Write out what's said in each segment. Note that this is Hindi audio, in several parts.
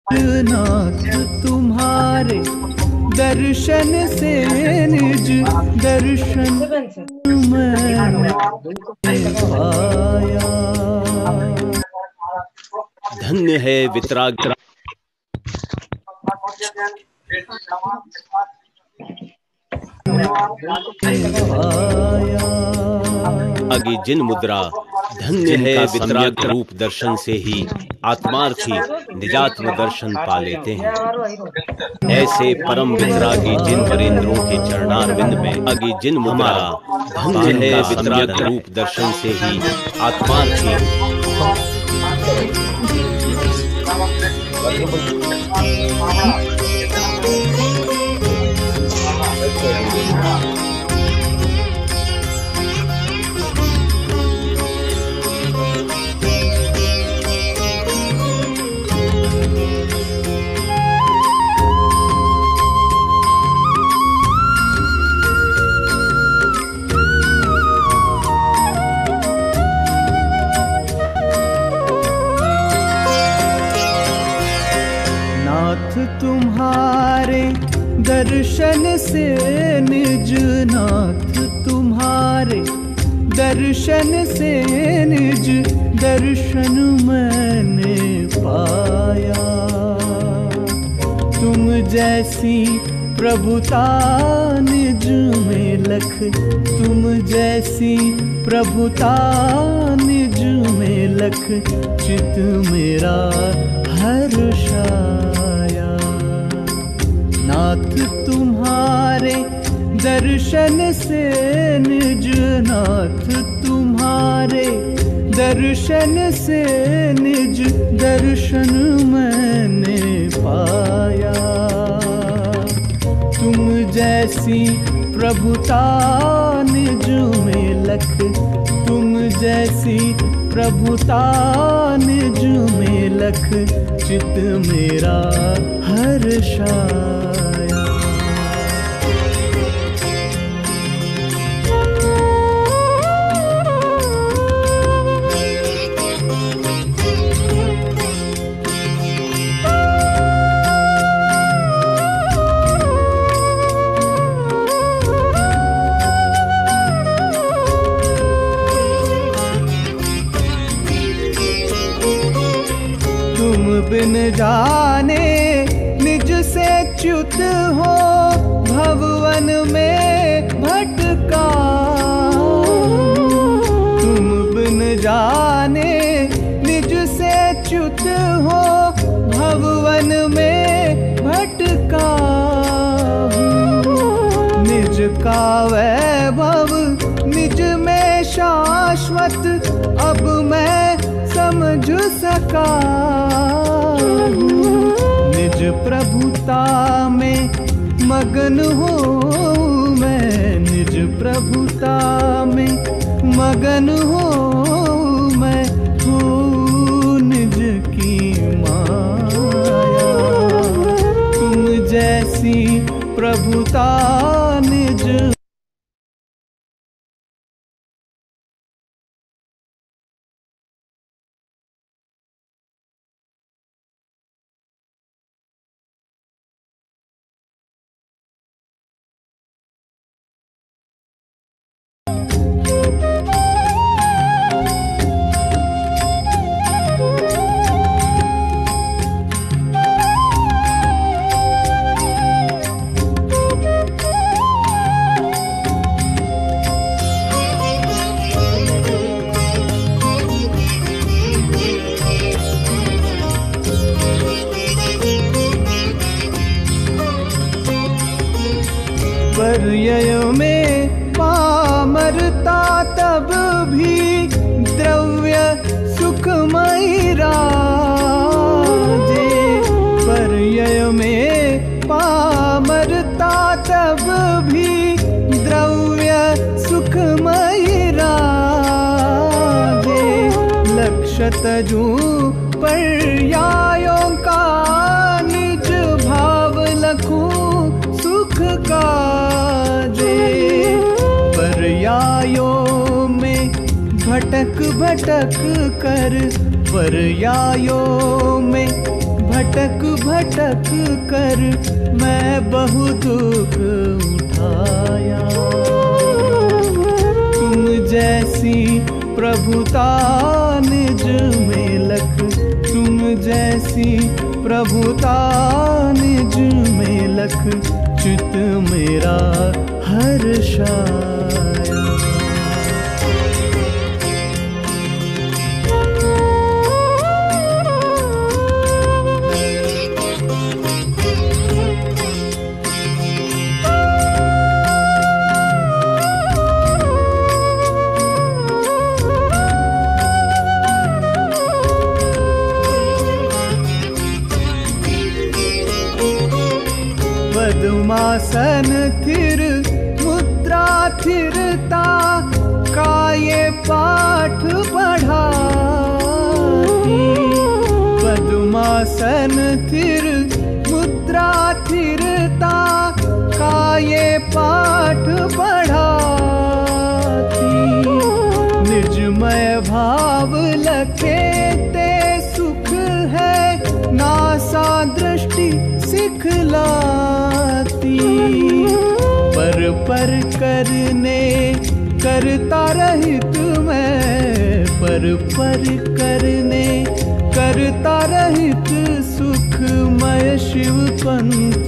नाथ तुम्हारे दर्शन से निज दर्शन मैंने पाया। धन्य है वितरागी जिन मुद्रा, धन्य है वितरागी रूप दर्शन से ही आत्मार्थी निजात्म दर्शन पा लेते हैं। ऐसे परम वितरागी जिन वरेंद्रों के चरणारविंद में अगी जिन मुद्रा, धन्य है वितरागी रूप दर्शन से ही आत्मार्थी तुम्हारे दर्शन से निज नाथ तुम्हारे दर्शन से निज दर्शन मैंने पाया। तुम जैसी प्रभुता निज में लख, तुम जैसी प्रभुता निज में लख, चित मेरा हर्षाया। नाथ तुम्हारे दर्शन से निज नाथ तुम्हारे दर्शन से निज दर्शन मैंने पाया। तुम जैसी प्रभुता निज में लख, तुम जैसी प्रभुता निज में लख, चित मेरा हर्षाया। बिन जाने निज से च्युत हो भवन में भटका। तुम बिन जाने निज से च्युत हो भवन में भटका। निज का वैभव निज में शाश्वत अब मैं समझ सका। निज प्रभुता में मगन हूँ मैं, निज प्रभुता में मगन हूँ मैं, हूँ निज की माया। तुम जैसी प्रभुता निज पर्यय में पामरता तब भी द्रव्य सुखमयी राजे। पर्यय में पामरता तब भी द्रव्य सुखमयी राजे। लक्ष्य तजू पर्यायों का निज भाव लखूं सुख का पर्यायों में भटक भटक कर, पर्यायों में भटक भटक कर मैं बहु दुख उठाया। तुम जैसी प्रभुता निज में लख, तुम जैसी प्रभुता निज में लख, चित मेरा हर्षाया। पद्मासन थिर मुद्रा थिरता का ये पाठ पढ़ाती। पद्मासन थिर मुद्रा थिरता का ये पाठ पढ़ाती। निजमय भाव लखे ते सुख है, नासा दृष्टि सिखलाती। पर करने करता रहित मैं, पर करने करता रहित सुखमय शिव पंथ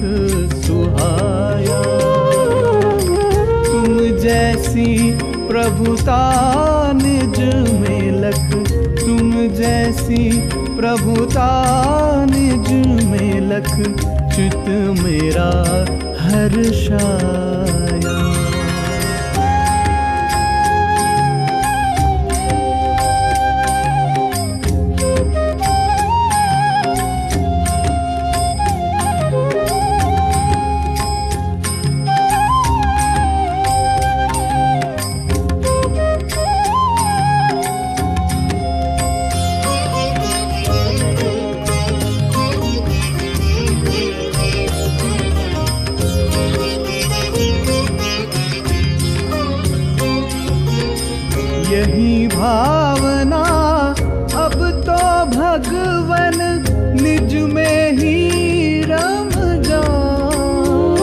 सुहाया। तुम जैसी प्रभुता निज में लख, तुम जैसी प्रभुता निज में लख, चित मेरा हर्षाया। यही भावना अब तो भगवन निज में ही रम जाऊं।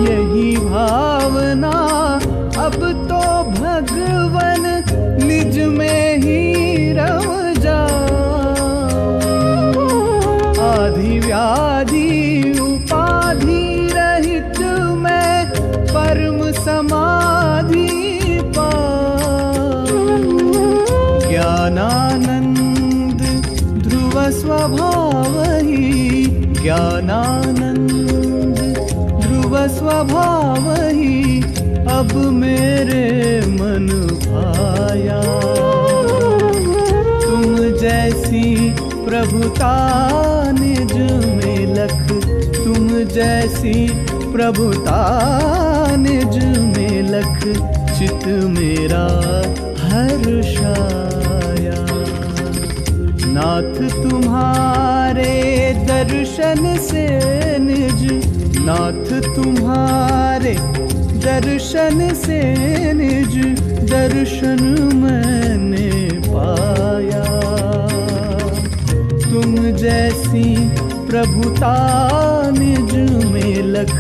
यही भावना अब तो भगवन निज में ही रम जाऊं। आधि व्याधि उपाधि रहित मैं परम समाधि ज्ञानानंद ध्रुव स्वभाव ही, ज्ञानानंद ध्रुव स्वभाव ही अब मेरे मन भाया। तुम जैसी प्रभुता निज में लख, तुम जैसी प्रभुता निज में लख, चित मेरा हर्षाया। नाथ तुम्हारे दर्शन से निज, नाथ तुम्हारे दर्शन से निज दर्शन मैंने पाया। तुम जैसी प्रभुता निज में लख,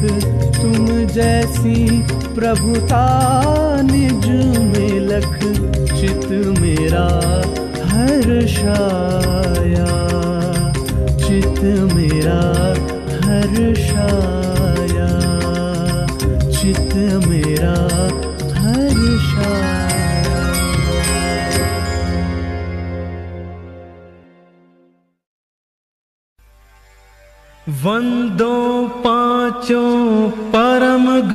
तुम जैसी प्रभुता निज में लख, चित मेरा हर्षाया। चित मेरा हर्षाया, चित मेरा हर्षाया। वंदो पांचों परम गुरु,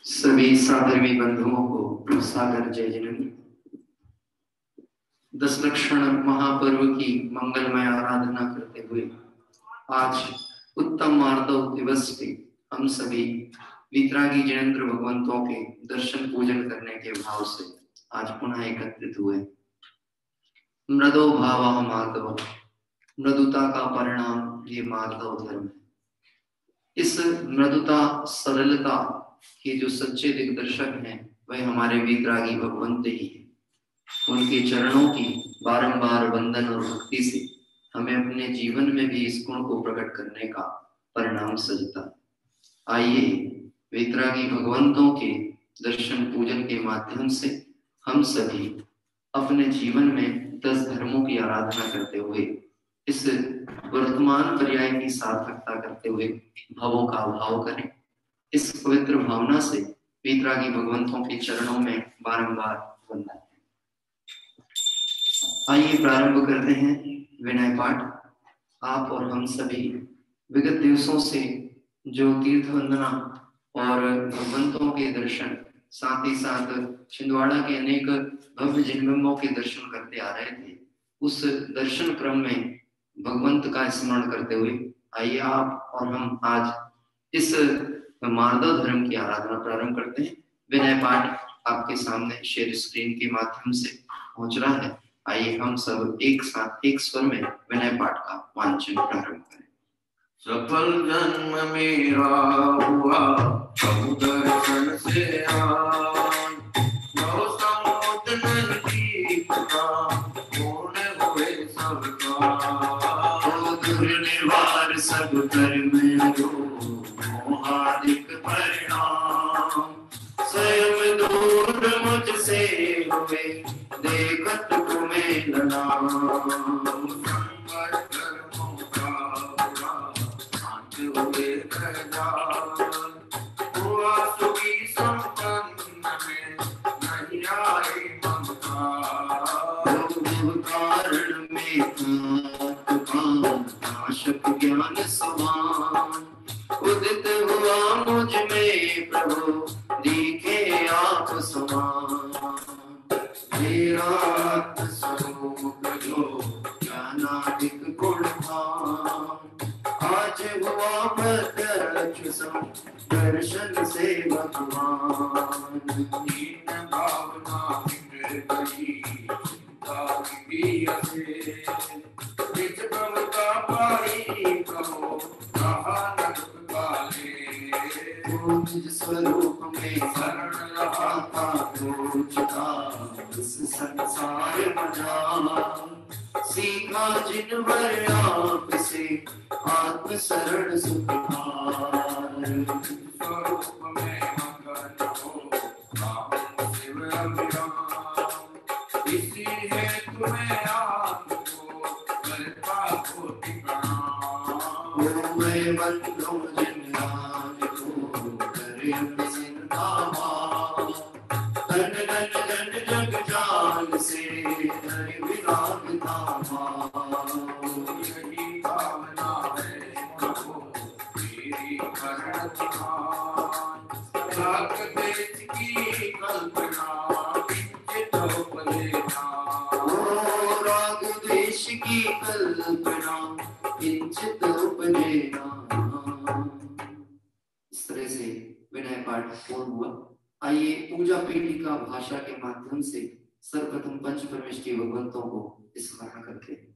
सभी साधर्मी बंधुओं को सागर जय जननी। 10 लक्षण महापर्व की मंगलमय आराधना करते हुए आज उत्तम मार्दव दिवस पे हम सभी वितरागी जिनेंद्र भगवंतों के दर्शन पूजन करने के भाव से आज पुनः एकत्रित हुए। मृदो भाव माधव मृदुता का परिणाम ये मार्दव धर्म है। इस मृदुता सरलता के जो सच्चे दिग्दर्शक हैं वह हमारे वीतरागी भगवंत ही है। उनके चरणों की बारंबार वंदन और भक्ति से हमें अपने जीवन में भी इस गुण को प्रकट करने का परिणाम सजता है। आइए वीतरागी भगवंतों के दर्शन पूजन के माध्यम से हम सभी अपने जीवन में 10 धर्मों की आराधना करते हुए इस वर्तमान पर्याय की सार्थकता करते हुए भावों का भाव करें। इस पवित्र भावना से वीतरागी भगवंतों के चरणों में बारंबार वंदन। आइए प्रारंभ करते हैं विनय पाठ। आप और हम सभी विगत दिवसों से जो तीर्थ वंदना और भगवंतों के दर्शन, साथ ही साथ छिंदवाड़ा के अनेक भव्य जिनबिंबों के दर्शन करते आ रहे थे, उस दर्शन क्रम में भगवंत का स्मरण करते हुए आइए आप और हम आज इस मार्दव धर्म की आराधना प्रारंभ करते हैं। विनय पाठ आपके सामने शेयर स्क्रीन के माध्यम से पहुंच रहा है। आइए हम सब एक साथ एक स्वर में विनय पाठ का वांचन प्रारंभ करें। सफल जन्म मेरा हुआ प्रभु दर्शन से आज, नौ समुद्र नजदीक था पूर्ण हुए सबका, दुर्निवार सब कर्म मोहादिक परिणाम, स्वयं दूर मुझसे हुए देखत तुम्हें लना, हुआ सुखी संपन्न में नहीं आए ममता, कारण में नाशक ज्ञान समान, उदित हुआ मुझ में प्रभु दिखे आप समान, मेरा आत्मस्वरूप जो ज्ञानादिक गुणवान, आज हुआ प्रत्यक्ष दर्शन से भगवान, दीन भावना गई निज ममता पाई कहो कहा नरक काले, निज स्वरूप में शरण रहा था रोचता इस संसार मजा, सीखा जिन भर आप से आत्म शरण सुखार, स्वरूप में मगन हो राम शिव अभिराम, इसी है तुम्हें आपको करता कोटि प्रणाम, मैं बंधु जिन राज को करे सिंधावा, धन धन धन जग जान से हरि विराग धामा, यही भावना है प्रभु तेरी करण ध्यान, राग देश की कल्पना किंचित उपदेना, राग देश की कल्पना किंचित उपदेना। इस तरह से विनय पाठ पूर्ण हुआ। आइए पूजा पीठिका भाषा के माध्यम से सर्वप्रथम पंच परमेष्ठी भगवंतों को स्मरण करते हैं।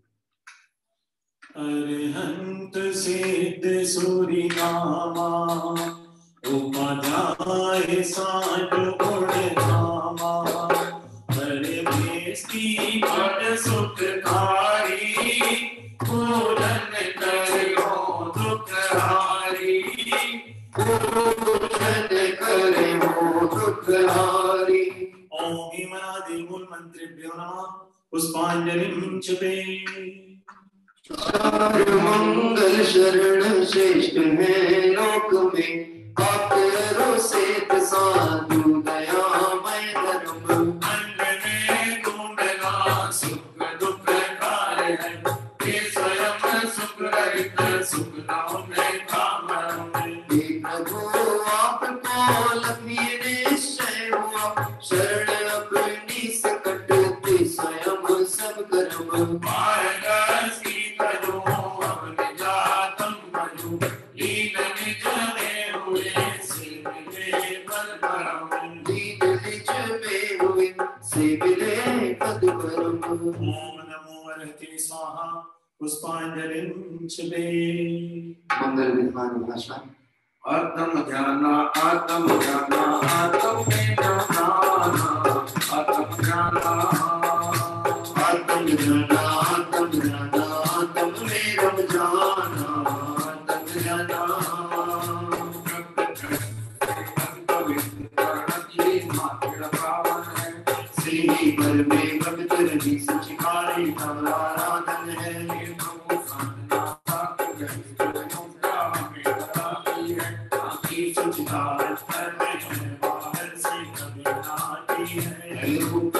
अरहंत सिद्ध सूरि नामा, उपाध्याय साठ गुण धामा, हरे बेस्ती पद सुखकारी, पूरन करो दुख हारी, पूरन करो दुख हारी। ओम भीमनादि मूल मंत्रेभ्यो नमः। पुष्पांजलिं चुते। मंगल शरण श्रेष्ठ है लोक में, आपरो सेत साधु दयामय धर्म, अन्न में कुंडला सुख दुख कार है, ये स्वयं सुख रहित सुख नाम में काम है। प्रभु आपको लखी निश्चय हुआ, शरण अपनी सकट ते स्वयं सब कर्म, मार्ग करो अपने जातम मनु, लीन निज में हुए सिर मिले पद परम, लीन निज में हुए से मिले पद परम। ओम नमो अरहते स्वाहा। पुष्पांजलि पुष्पांजलिं शिवे। मंगल विद्वान भाषा। आत्म ज्ञान आत्म ज्ञान आत्म में जाना आत्म ज्ञान आत्म ज्ञान आत्म ज्ञान आत्म में रम जाना आत्म ज्ञान श्री पर में भक्त रवि सचिकारी आराधन है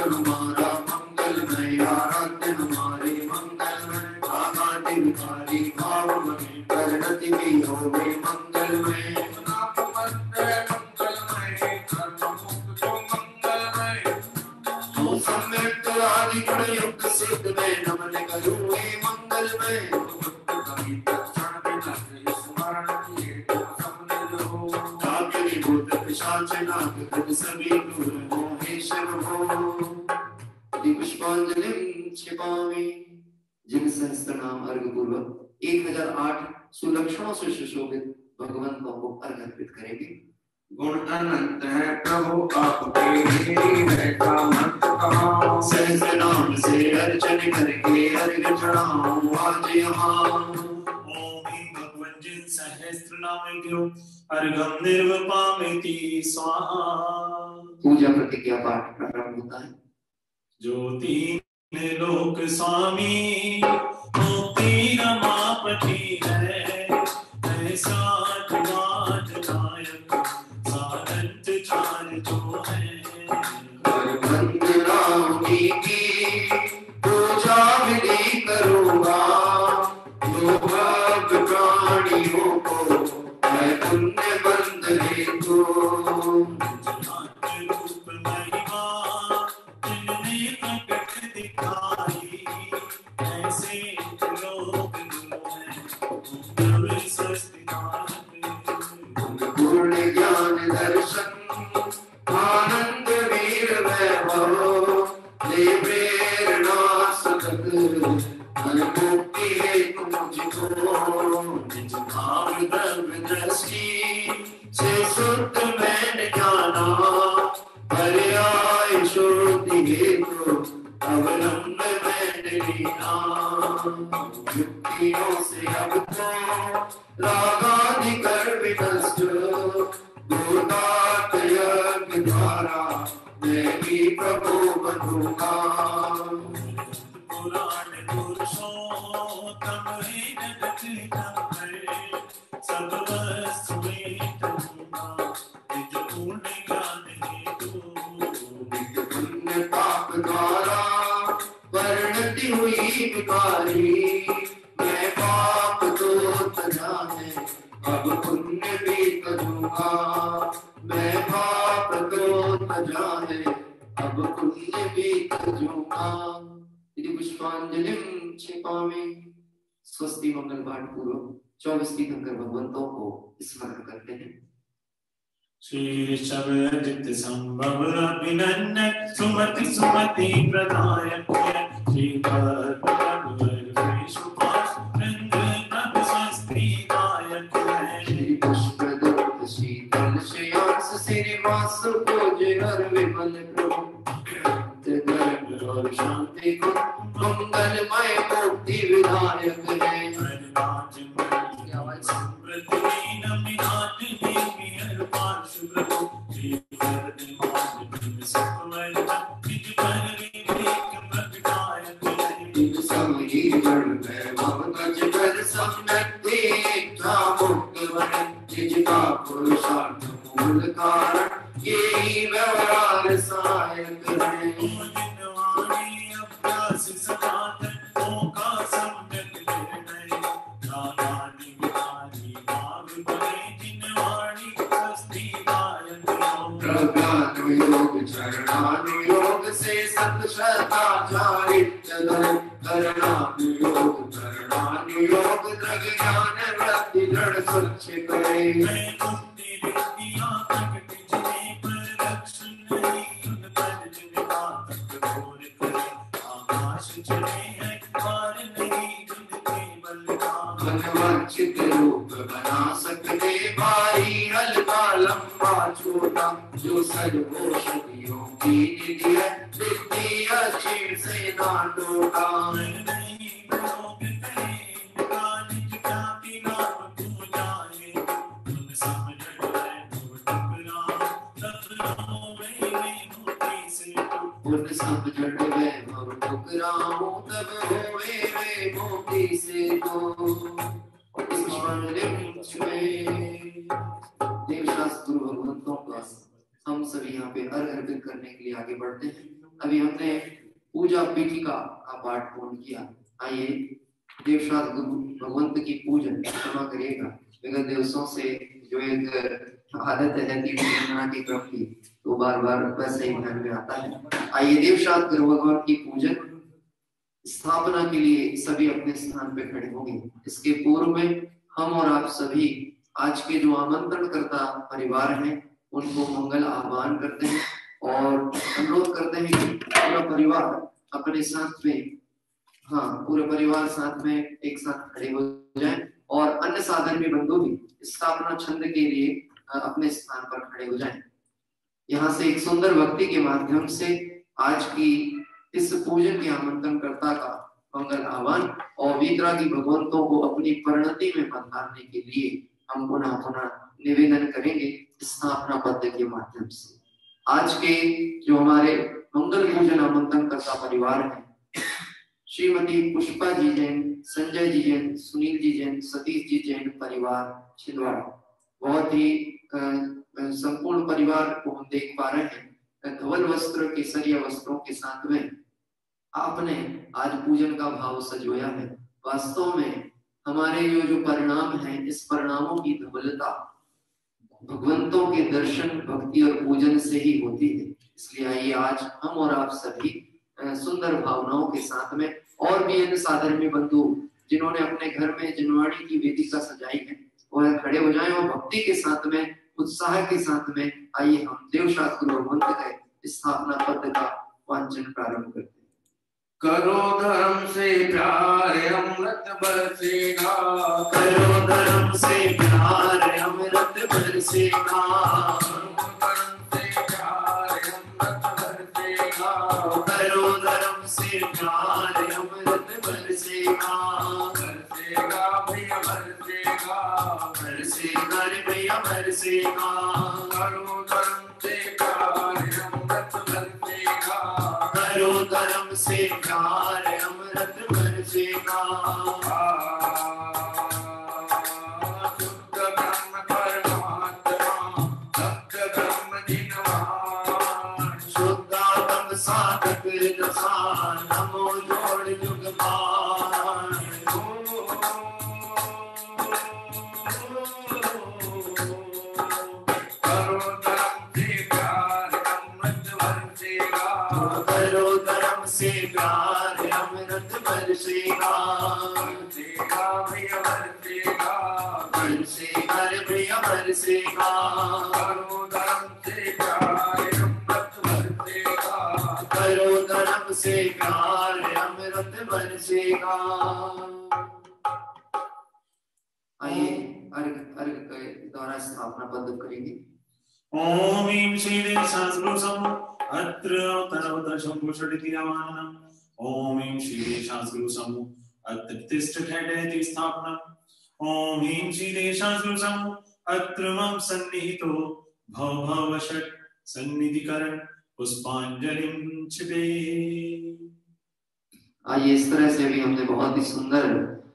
हमारा मंगलमय आराध्य हमारे मंगलमय आगाति विकारी भाव में परिणति भी हो गए मंगलमय सम्यक्त आदि गुण युक्त सिद्ध में नमन करूँगे मंगलमय सभी पुष्पांजलिं क्षिपामि। जिन सहस्त्र नाम अर्घ पूर्वक 1008 सुलक्षणों से सुशोभित भगवंतों को अर्घ अर्पित करेंगे। गुण अनंत है प्रभु आपके है कामत कहाँ सहस्त्र नाम से अर्चन करके अर्घ चढ़ाऊं आज यहाँ। सहस्त्र नाम अर्घम निर्वपामिति स्वाहा। पूजा प्रतिज्ञा पाठ प्रारंभ होता है। ज्योति लोक स्वामी मुक्ति रमापति है ऐसा नायक साधंत चार जो है। रामी की पूजा विधि करूँगा जो भक्त प्राणियों को मैं पुण्य बंद हेतु पूर्ण ज्ञान दर्शन आनंद वीर वैभव दे प्रेरणा सतत मुक्ति हेतु मुझको निज भाव द्रव्य दृष्टि से शुद्ध मैंने जाना पर्याय शुद्धि हेतु अवलंब मैंने लीना। युक्तियों से अब तो रागादि कर विनष्ट दूतार्थ यज्ञ द्वारा मैं भी प्रभु बनूंगा। पुराण पुरुषोत्तम ही जगत सब वस्तु में तुमका निज पूर्ण ज्ञान हेतु नित्य पुण्य पाप द्वारा परिणति हुई विकारी मैं पाप तो जाने अब पुण्य भी करूँगा। मैं पाप तो जाने अब पुण्य भी करूँगा। यदि पुष्पांजलिं क्षिपामि। स्वस्ति मंगल पाठ पूर्वक 24 तीर्थंकर भगवंतों को स्मरण करते हैं। श्री शबदित संभव अभिनंदन सुमति सुमति प्रदायक श्री श्री पुष्पदत्त शीतल श्रेयांस श्रीवास पूज्य हर विमल प्रभु और शांति को मंगलमय मुक्ति विधायक है। पुरुषार्थ मूल कारण यही व्यवहार सहायक है। चरणानुयोग से सत्सदाचारित्य करणानुयोग चरणानुयोग द्रग ज्ञान वृत्ति दृढ़ स्वच्छ करे। बना सकते भारी हल्का लंबा छोटा जो सर्वोषधियों की निधि है विधि अच्छी से ना टोटा उन सब जड़ में हम ठुकराऊं तब होवे वे मोती से तो देवशास्त्र गुरु भगवंतों का हम सभी यहाँ पे अर्घ अर्पित करने के लिए आगे बढ़ते हैं। अभी हमने पूजा पीठिका का पाठ पूर्ण किया। आइए देवशास्त्र गुरु भगवंत की पूजन क्षमा करिएगा विगत दिवसों से जो एक आदत है के क्रम की तो बार बार वैसे ही ध्यान में आता है। आइए देवशास्त्र गुरु भगवान की पूजन स्थापना के लिए सभी अपने स्थान पे खड़े होंगे। इसके पूर्व में हम और आप सभी आज के जो आमंत्रणकर्ता परिवार हैं उनको मंगल आह्वान करते हैं और अनुरोध करते हैं कि पूरा परिवार अपने साथ में पूरा परिवार साथ में एक साथ खड़े हो जाएं और अन्य साधर्मी बंधु भी स्थापना छंद के लिए अपने स्थान पर खड़े हो जाएं। यहाँ से एक सुंदर भक्ति के माध्यम से आज की इस पूजन के आमंत्रणकर्ता का मंगल आह्वान और वीतरागी भगवंतों को अपनी परिणति में पधारने के लिए हम पुनः पुनः निवेदन करेंगे स्थापना पद के माध्यम से। आज के जो हमारे मंगल पूजन आमंत्रणकर्ता परिवार है श्रीमती पुष्पा जी जैन, संजय जी जैन, सुनील जी जैन, सतीश जी जैन परिवार छिंदवाड़ा, बहुत ही संपूर्ण परिवार को हम देख पा रहे हैं। धवल वस्त्र केसरिया वस्त्रों के साथ में आपने आज पूजन का भाव सजोया है। वास्तव में हमारे जो परिणाम हैं इस परिणामों की धवलता भगवंतों के दर्शन भक्ति और पूजन से ही होती है। इसलिए आइए आज हम और आप सभी सुंदर भावनाओं के साथ में और भी अन्य साधर्मी बंधु जिन्होंने अपने घर में जिनवाणी की वेदिका सजाई है वह खड़े हो जाएं और भक्ति के साथ में उत्साह के साथ में आइए हम देवशास्त्र भगवंत के स्थापना पद का वांचन प्रारंभ करते हैं। करो धर्म से प्यार अमृत बरसेगा, करो धर्म से प्यार अमृत बरसेगा, करो धर्म से करो धर्म से प्यार अमृत बरसेगा, प्यार अमृत बरसेगा, बरसेगा भैया बरसेगा, बरसेगा रे भैया बरसेगा, करो धर्म से प्यार अमृत बरसेगा, करो धर्म से प्यार अमृत बरसेगा, शुद्ध ब्रह्म परमात्मा सत्य ब्रह्म जिनवान, शुद्धात्म साधक दशा नमो जोड़ जुगमान, करो धर्म से प्यार अमृत बरसेगा, करो धर्म से प्यार अमृत बरसेगा, बरसेगा भैया बरसेगा, बरसेगा रे भैया बरसेगा, करो धर्म से प्यार अमृत बरसेगा, करो धर्म से प्यार अमृत बरसेगा। आइए अर्घ के द्वारा स्थापना पद करेंगे। ओम ह्रीं श्री देवशास्त्र समूह अत्र अवतरवत शंभु षडितिरवाननम्। ओम ह्रीं श्री देवशास्त्र समूह अत्र तिष्ठ ठेठेति स्थापनम्। ओम ह्रीं श्री देवशास्त्र समूह अत्र मम सन्निहितो भव भव षट् सन्निधिकरण पुष्पांजलिं छिपे। आइए इस तरह से भी हमने बहुत ही सुंदर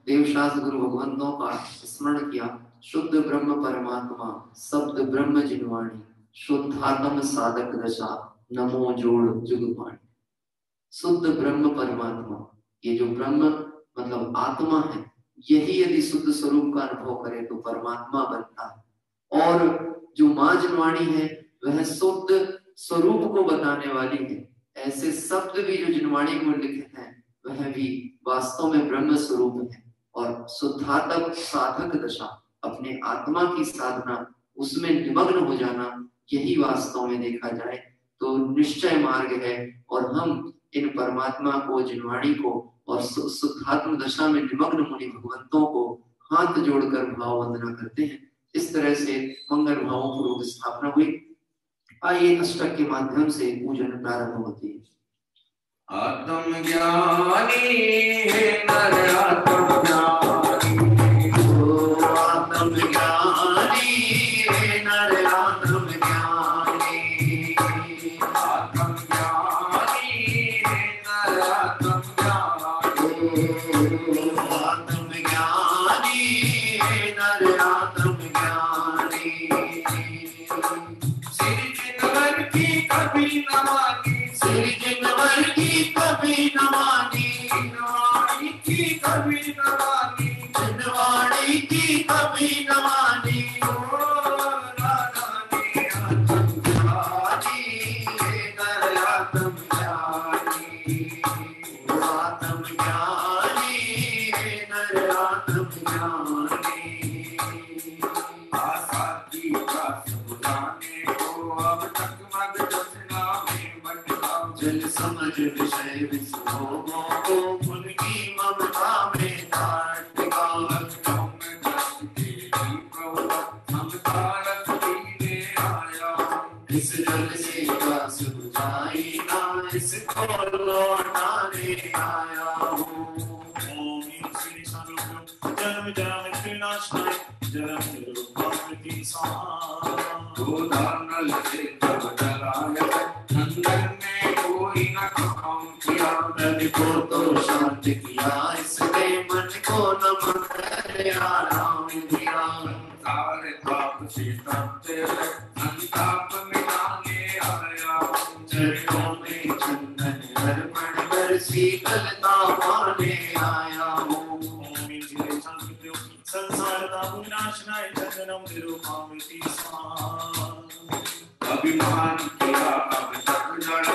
देवशास्त्र गुरु भगवंतों का स्मरण किया। शुद्ध ब्रह्म परमात्मा शब्द ब्रह्म जिनवाणी शुद्धात्म साधक दशा नमो जोड़ जुगपाणी। शुद्ध ब्रह्म परमात्मा, ये जो ब्रह्म मतलब आत्मा है, यही यदि शुद्ध स्वरूप का अनुभव करे तो परमात्मा बनता है। और जो माँ जिनवाणी है वह शुद्ध स्वरूप को बताने वाली है। ऐसे शब्द भी जो जिनवाणी में लिखित हैं वह भी वास्तव में ब्रह्म स्वरूप है। और शुद्धात्म साधक दशा, अपने आत्मा की साधना, उसमें निमग्न हो जाना, यही वास्तव में देखा जाए तो निश्चय मार्ग है। और हम इन परमात्मा को, जिनवाणी को और शुद्धात्म दशा में निमग्न मुनि भगवंतों को हाथ जोड़कर भाव वंदना करते हैं। इस तरह से मंगल भावों पूर्वक स्थापना हुई। आइए अष्टक के माध्यम से पूजन प्रारंभ होती है। आत्म ज्ञानी नर आत्म ज्ञानी, आत्म ज्ञानी नर आत्म ज्ञानी, आत्म ज्ञानी नर आत्म ज्ञानी, आत्म ज्ञानी नर आत्म ज्ञानी। श्री जिनवर की कभी न मानी, श्री जिनवर की कभी न मानी, जिनवाणी की कभी न मानी, जिनवाणी की कभी न मानी। राधानी आत्म ज्ञानी नर आत्म ज्ञानी, आत्म ज्ञानी नर आत्म ज्ञानी। आसादी का सबुताने को अब तक मग दसना में बटना, जल समझ विषय विश्वों को उनकी ममता में काट का। भक्तों में दस तेरी प्रभु ममता रस पीने आया, इस जल से प्यास बुझाई ना, इसको लौटाने आया हूँ। ओम श्री स्वरूप जन्म जन्म विनाशनाय जन्म निरूपाकृति स्वाहा। दो दानल से तब डराया, अंदर में कोई न काम किया, मन को तो शांत किया, इसने मन को नमन कर आराम दिया। सारे पाप से तपते संताप मिटाने आया, चरणों में चंदन अर्पण कर शीतलता पाने आया हूँ। ओम श्री शांति संसार का विनाशनाय जन्म निरूपाकृति स्वाहा। अभिमान किया अब तक जड़,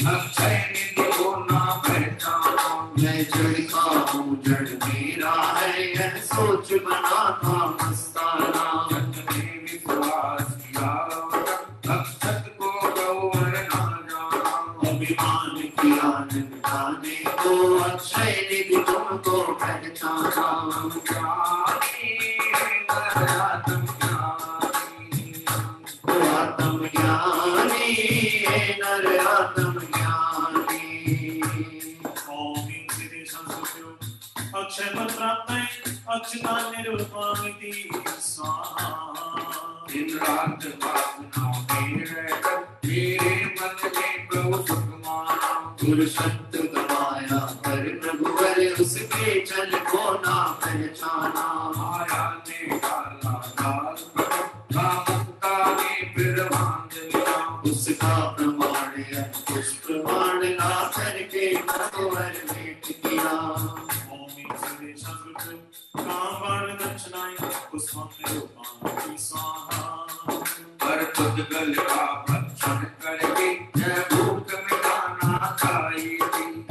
अक्षय निधि को ना पहचाना, मैं जड़ का हूँ जड़ मेरा है, यह सोच बना था मस्ताना। ने विश्वास किया अक्षत को गौर ना जाना, अभिमान किया निभाने को, अक्षय निधि तुमको पहचाना। ज्ञानी नर आत्म ज्ञानी, आत्म ज्ञानी नर आत्म ज्ञानी। ओम श्री संस्कृत अक्षय पद प्राप्त अक्षता निरूपाकृति स्वाहा। दिन रात वासना में रहकर मेरे मन में प्रभु सुख माना, पुरुषत्व गवाया पर प्रभु करे, उसके चल को ना पहचाना। माया ने डाला जाल पर, कामुकता ने फिर बांध लिया, उसका प्रमाण अंकुश प्रमाण ला करके नरवर भेंट किया। ओम श्री संस्कृत कामवाण दक्षिणाय पुष्पं निरूपाकृति स्वाहा। पर पुद्गल का भक्षण करके यह भूख मिटाना चाहिए,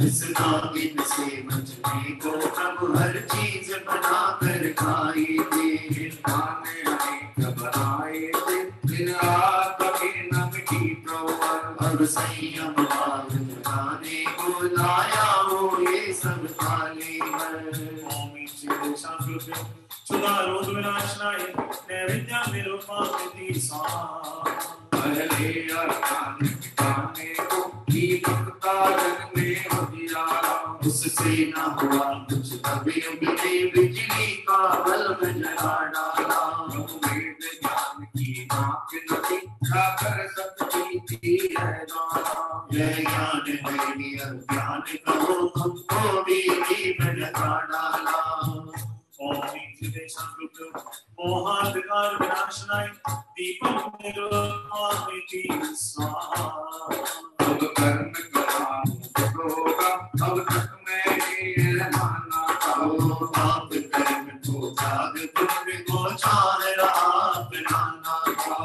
इस नागिन से बचने को प्रभु हर चीज बना कर खाई थी। खाने अनेक बनाए थे, दिन रात के न मिटी प्रवर, अब संयम भाव जगाने को लाया हूँ ये सब थाली भर। ओम श्री संस्कृत सुधा रोग विनाशनाय नैवेद्य निरूपाकृति स्वाहा। पहले अज्ञान मिटाने को दीपकता जग में उजियारा, उससे न हुआ कुछ कभी बिने बिजली का बल्ब जला डाला। वेद ज्ञान की नाक नदी खाकर सकती थी है जाना, यह ज्ञान है अज्ञान कहो तुमको भी दीप जगा डाला। ओम श्री संस्कृत मोहांधकार विनाशनाय दीपं निरूपाकृति स्वाहा। अब कर्म करा होगा, अब तक मैंने माना था, पाप कर्म को त्याग पुण्य को चाह रहा अपनाना था।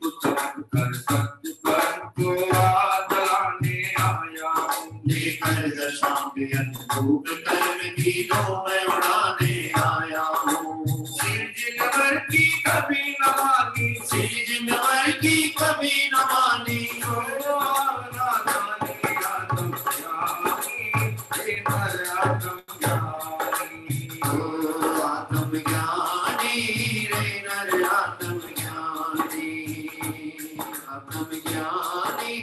पुस्तक कर सत्य पर को आदलाने आया, लेकर दशा में अनुभूत कर्म की लो मैं उड़ाने आया हूँ। सिर जिनवर की कभी न मानी, श्री जिनवर की कभी न मानी, आत्म रे नर आत्मज्ञानी, आत्मज्ञानी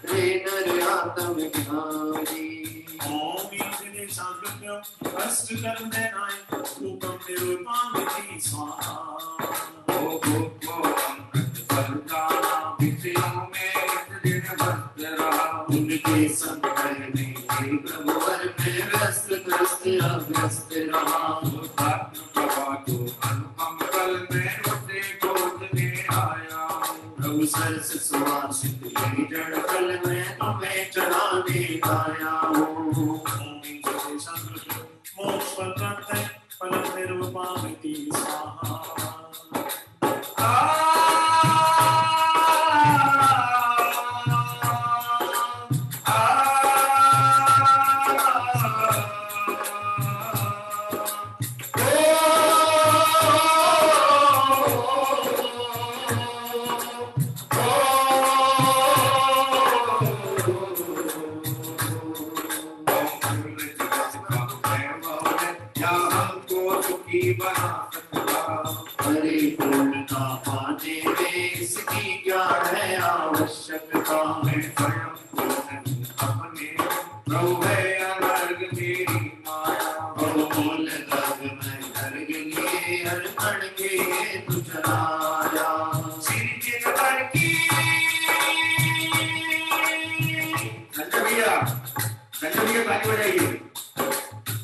रे नर आत्मज्ञानी। ओम ईश्वरे शांतिभ्यो अष्ट कर्म देनाय रूपम निरूपामिति स्वाहा। ओ भूतो अंतर्जाना विषयों में दिन व्यस्त रहा, उनके संकट में प्रभु वर में व्यस्त व्यस्त रहा। भक्त प्रभा को अनुपम कल में उसे गोद में आया, प्रभु सरस सुवासित जड़ कल में तुम्हें चढ़ाने आया हूँ। ओम ईश्वरे शांतिभ्यो मोक्ष प्राप्त फलम निरूपामिति स्वाहा। हरि पूर्णता पाने में इसकी क्या है आवश्यकता। मैं स्वयं अपने प्रभु है अलग मेरी माया, बहुमूल द्रव्य में गर्ग लिए हर कण के तुझ राजा। श्री चिदंबर की संजबिया बाजी बजाइए।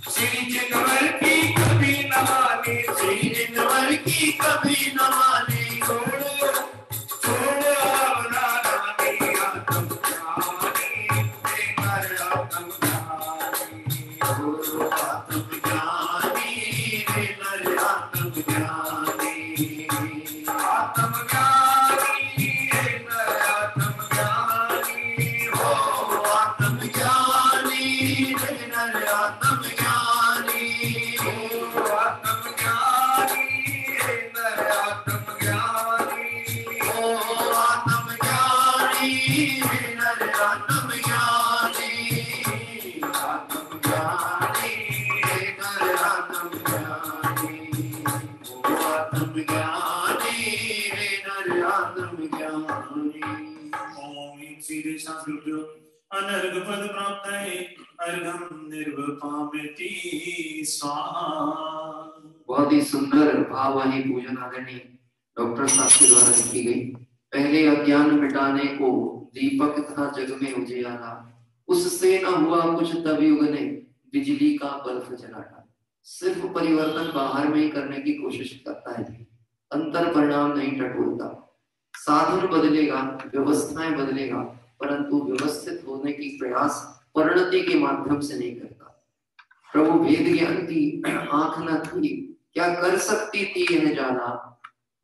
श्री चिदंबर की कभी न माने, श्री जिंदवर की कभी न माने, छोड़ो छोड़ो अपना नानी आत्मज्ञानी, तेरा आत्मज्ञानी। गुरु आत्मज्ञानी रे नर आत्मज्ञानी। आत्मज्ञानी है नर आत्मज्ञानी, ओ आत्मज्ञानी रे नर आत्मज्ञानी। ओ आत्मज्ञानी है नर आत्मज्ञानी। ओ आत्मज्ञानी रे नर आत्मज्ञानी। आत्मज्ञानी रे नर आत्मज्ञानी। ओ आत्मज्ञानी रे नर आत्मज्ञानी। ओम ईश्वरे शांतिभ्यो अनर्घ पद प्राप्त अर्घम निर्वपामिति स्वाहा। बहुत ही सुंदर भाववाही पूजन आदरणीय डॉक्टर साहब के द्वारा लिखी गई। पहले अज्ञान मिटाने को दीपक था जग में उजियारा, उससे न हुआ कुछ तब युग ने बिजली का बल्ब जला डाला। सिर्फ परिवर्तन बाहर में ही करने की कोशिश करता है, अंतर परिणाम नहीं टटोलता। साधन बदलेगा, व्यवस्थाएं बदलेगा, परंतु व्यवस्थित होने की प्रयास परिणति के माध्यम से नहीं करता। प्रभु भेद ज्ञान की आंख न थी, क्या कर सकती थी यह जाना।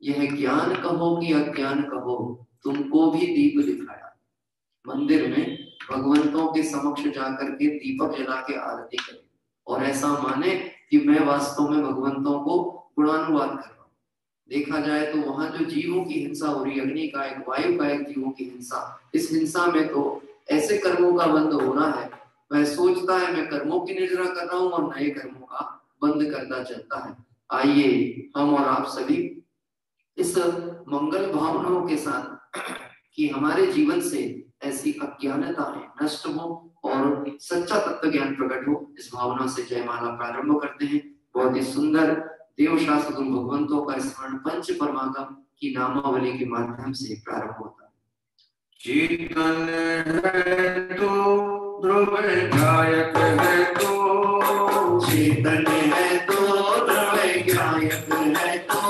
यह ज्ञान कहो कि अज्ञान कहो, तुमको भी दीप दिखाया। मंदिर में भगवंतों के समक्ष जाकर के दीपक जला के आरती करें और ऐसा माने कि मैं वास्तव में भगवंतों को गुणानुवाद कर रहा हूँ। देखा जाए तो वहां जो जीवों की हिंसा हो रही, अग्नि का एक, वायु का एक, जीवों की हिंसा, इस हिंसा में तो ऐसे कर्मों का बंद होना है। वह सोचता है मैं कर्मों की निर्जरा कर रहा हूँ और नए कर्मों का बंद करता चलता है। आइए हम और आप सभी इस मंगल भावनाओं के साथ कि हमारे जीवन से ऐसी अज्ञानताएं नष्ट हो और सच्चा तत्व ज्ञान प्रकट हो, इस भावना से जयमाला प्रारंभ करते हैं। बहुत ही सुंदर देवशास्त्र गुरु भगवंतों का स्मरण पंच परमागम की नामावली के माध्यम से प्रारंभ होता है। चेतन है तो ध्रुव गायक है तो, चेतन है तो ध्रुव गायक है तो,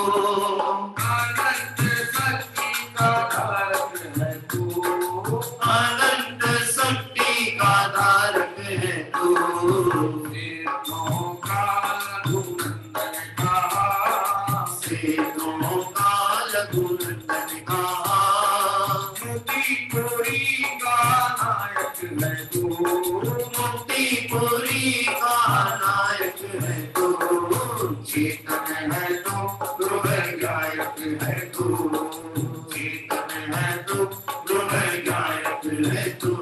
आनंद शक्ति का धारक है तो, आनंद शक्ति का धारक है तो, सेतों का लघुनंदन का, सेतों का लघुनंदन का, मुक्तिपुरी का नायक है तो, मुक्तिपुरी का नायक है तो, चेतन है तो ध्रुव गायक है तो, चेतन है तो ध्रुव गायक है तो,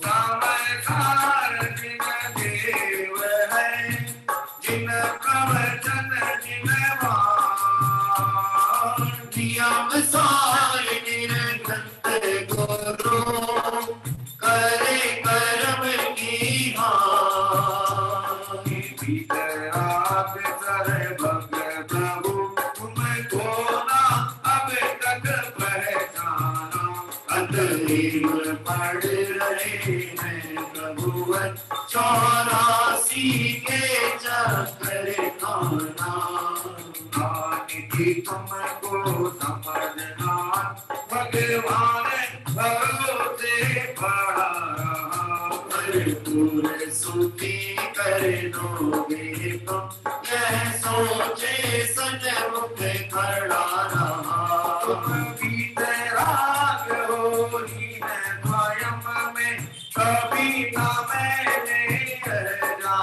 समय सार जिन देव है, जिन प्रवचन जिन वाणी, नियम सार निर्घंट गुरु करे कर्म की वितराग सर्वज्ञ प्रभु तुमको ना अब तक पहचाना अतएव पढ़ रहे हैं प्रभु 84 के चक्कर खाना कि तुमको समझना भगवान भरोसे पड़ा रहा भरपूर सुखी कर दोगे तुम यह सोचे सन्मुख खड़ा रहा तुम वितराग हो लीन स्वयं में कभी न मैंने जाना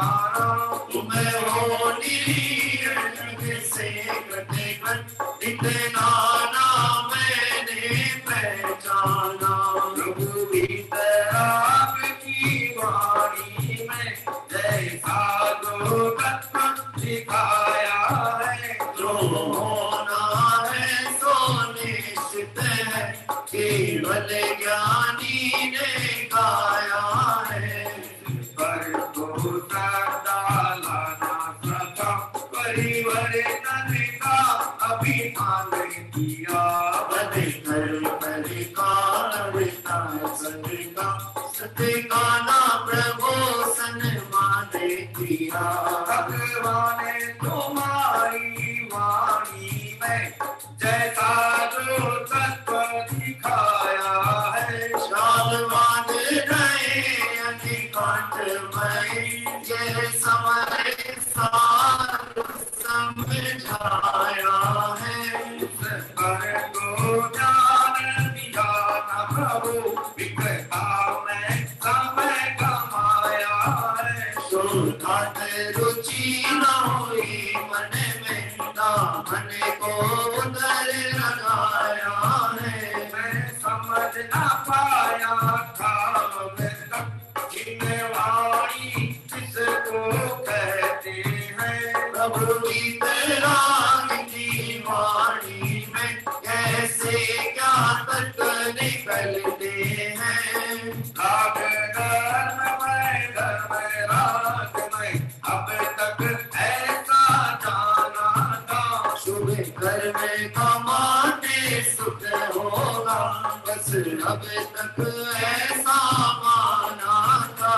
तुम हो नीर से कटे इतना ना मैंने पहचाना प्रभु वितराग की वाणी में जैसा जो तत्व दिखाया है जो होना है सो निश्चित है केवल ज्ञानी ने गाया है पर तो डाला ना सका परिवर्तन का अभिमान किया बद कर सत्य का ना प्रभु सन्मान किया भगवान तुम्हारी वाणी में जैसा जो तत्व दिखाया है शालवान रहे अधिकांत में ये समय सार समझाया है पर को जान दिया न प्रभु विकटा में समय कमाया है शोधात रुचि न हुई मन में ना मन को उधर लगाया है मैं समझ न पाया था इन वाणी किसको कहते हैं प्रभु वितराग की वाणी में कैसे क्या तत्व निकलते हैं राग धर्ममय अब तक ऐसा जाना था शुभ कर्म कमाते सुख होगा बस अब तक ऐसा माना था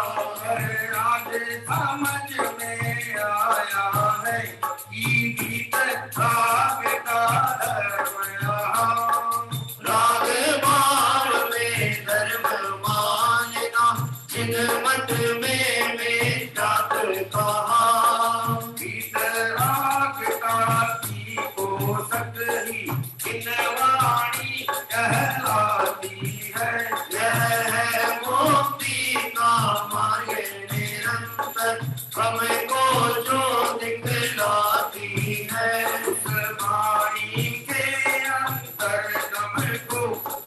आज समझ में आया है कि गीत राग का धर्म राग बार में धर्म मानना जिन मत में जात कहा गीत राग का की को सकती इन वाणी कहलाती है यह है मुक्ति का मार्ग निरंतर हमको जो दिखलाती है उस वाणी के अंतर दम को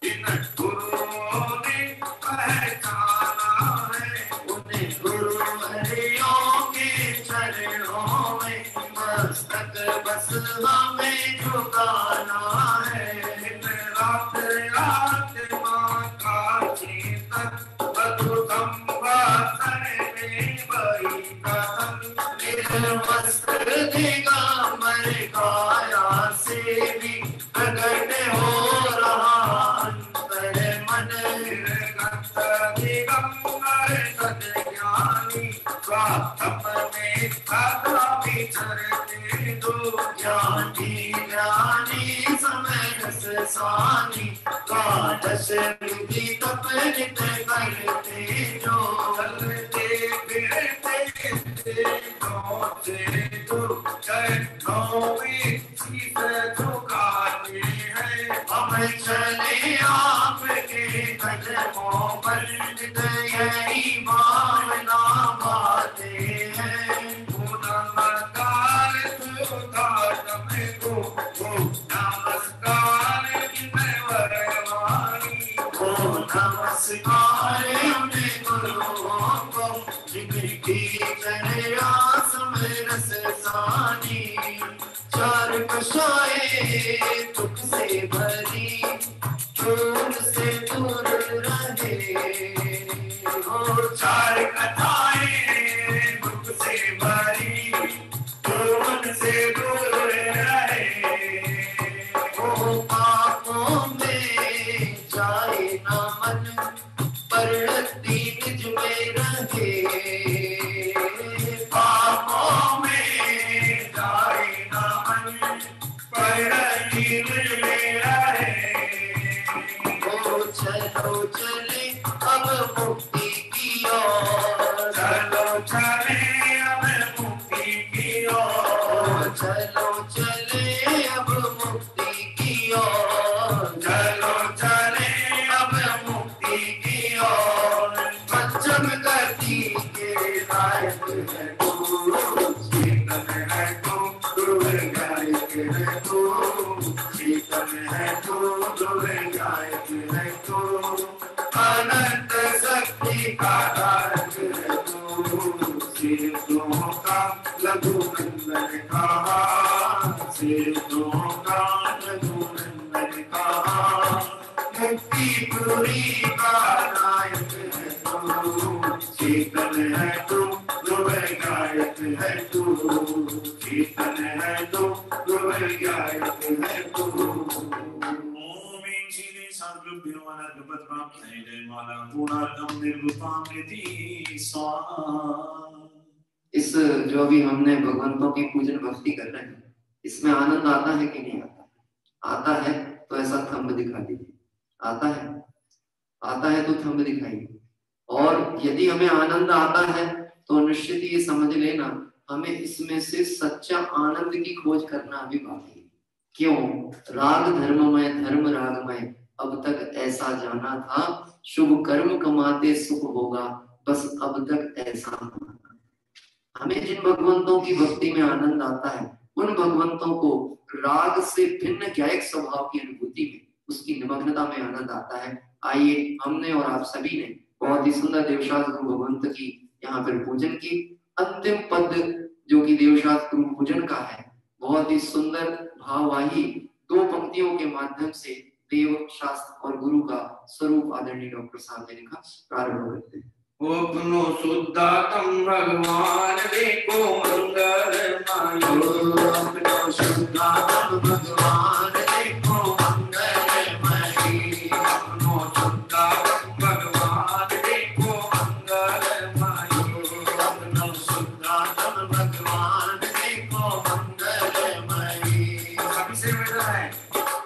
इन गुरुओं ने पहचाना है उन्हें गुरु हरियों के चरणों में मस्तक बस हमें झुकाना है रात आत्मा का चेतन मधुतम वासन में बही कथन निर्वस्त्र दिगंबर काया से भी प्रकट हो रहा अंतर मन निर्गत दिगंबर सज्ञानी स्वात्म में सदा विचरते दो ज्ञानी ज्ञानी समय रस सानी काटस विधि तप नित करते जो चलते फिरते पहुंचे तो चरणों शीश झुकाते हैं हम चले आपके कदमों पर नित यही भावना पाते हैं नमस्कार तुमको नमस्कार वरवाणी ओ नमस्कार उन्हें गुरुओं को जिनकी चर्या समरस सानी चार कशाए दुख से भरी उनसे दूर रहे। हो चार कथाएं दुख से भरी उनसे दूर रहे। वो पापों में जाए ना मन परती निज में रहे। पापों में जाए ना मन परती निज में रहे। ओ चलो चले अब मुक्ति की ओर। चलो चले अब मुक्ति की ओर। चलो चले अब मुक्ति की ओर। चलो चले अब मुक्ति की ओर। पंचम गति के लायक है तू। शीतल है तू ध्रुव गायक है तू। शीतल है तू ध्रुव गायक है तू। अनंत शक्ति का धारक है तू। सिद्धों का लघु नंदन कहा। सिद्धों का लघु नंदन कहा। मुक्ति पुरी का नायक है तू। शीतल है तू ध्रुव गायक है तू। शीतल है तू ध्रुव गायक है तू। ओम ह्रीं श्रीं सद्गुरुभ्यो नमः। पद्माभ्यां जय माला पूर्णार्धं निर्वृतामृति स्वाहा। इस जो भी हमने भगवंतों की पूजन भक्ति कर रहे हैं, इसमें आनंद आता है कि नहीं आता? आता है तो ऐसा थंब दिखा दीजिए। आता है? आता है तो थंब दिखाइए। और यदि हमें आनंद आता है तो निश्चित ये समझ लेना, हमें इसमें से सच्चा आनंद की खोज करना अभी बाकी है। क्यों? राग धर्ममय धर्म रागमय अब तक ऐसा जाना था। शुभ कर्म कमाते सुख होगा, बस अब तक ऐसा होना। हमें जिन भगवंतों की भक्ति में आनंद आता है, उन भगवंतों को राग से भिन्न ज्ञायक स्वभाव की अनुभूति में, उसकी निमग्नता में आनंद आता है। आइए, हमने और आप सभी ने बहुत ही सुंदर देवशास्त्र गुरु भगवंत की यहाँ पर पूजन की। अंतिम पद जो कि देवशास्त्र गुरु पूजन का है, बहुत ही सुंदर भाववाही 2 पंक्तियों के माध्यम से देव शास्त्र और गुरु का स्वरूप आदरणीय डॉक्टर साहब ने लिखा। प्रारंभ करते हैं। अपनो शुद्धात्म भगवान देखो मंगलमय। अपनो शुद्धात्म भगवान देखो मंगलमय। अपनो शुद्धात्म भगवान देखो मंगलमय। अपनो शुद्धात्म भगवान देखो मंगलमय। सभी से मिल रहा है,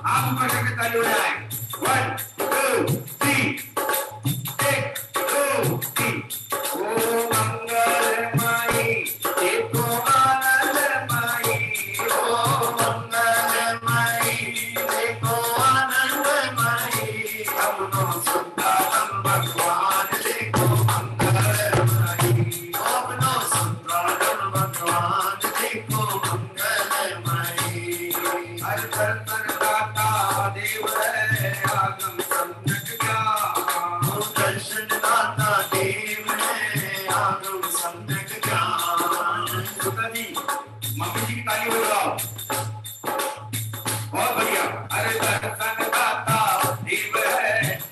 आप ऊपर जाके ताली बजाएं। 1 2 3 1 2 3। ओ मंगलमयी देखो आनंदमयी। ओ मंगलमय देखो आनंदमय। अपनो शुद्धात्म भगवान देखो मंगलमयी। अपनो शुद्धात्म भगवान देखो मंगलमय। हर दर्शन दाता देव है आगम सम्यक ज्ञान। दर्शन दाता देव है आगम सम्यक ज्ञान। सुधा जी, मम्मी जी की ताली बजाओ। बहुत बढ़िया। हर दर्शन दाता देव है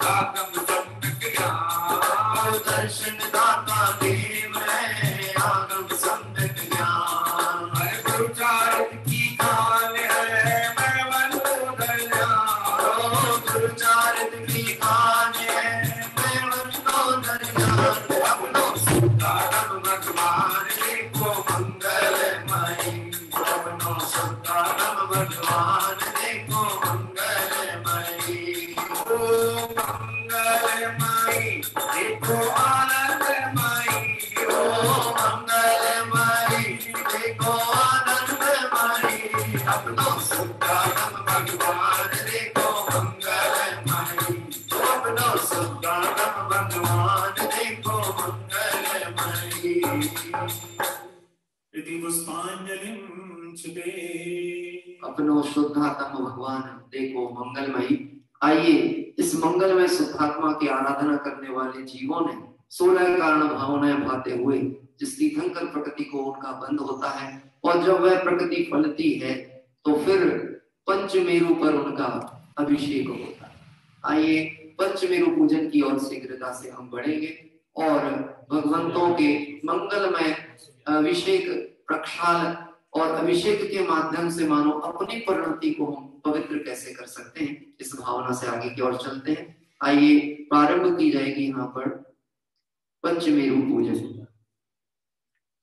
आगम सम्यक ज्ञान। दर्शन दाता देव है आगम सम्यक ज्ञान। हर गुरुचारित की खान है मैं मनोदर ज्ञान। गुरुचारित की खान है मैं मनोदर ज्ञान। अपनो शुद्धात्म भगवान देखो मंगलमय। अपनो शुद्धात्म भगवान देखो मंगलमय। ओ मंगलमयी देखो आनंदमयी। ओ मंगलमय देखो आनंदमय। अपनो शुद्धात्म भगवान देखो मंगलमय। अपनो शुद्धात्म भगवान देखो मंगलमय। इति पुष्पांजलिं चिते। अपनो शुद्धात्म भगवान देखो मंगलमयी। आइए, इस मंगलमय शुद्धात्मा की आराधना करने वाले जीवों ने 16 कारण भावनाएं भाते हुए जिस तीर्थंकर प्रकृति को उनका बंध होता है, और जब वह प्रकृति फलती है तो फिर पंचमेरु पर उनका अभिषेक होता है। आइए पंचमेरु पूजन की ओर शीघ्रता से हम बढ़ेंगे और भगवंतों के मंगलमय अभिषेक प्रक्षाल और अभिषेक के माध्यम से मानो अपनी परिणति को हम पवित्र कैसे कर सकते हैं, इस भावना से आगे की ओर चलते हैं। आइए प्रारंभ की जाएगी यहाँ पर पंचमेरु पूजन।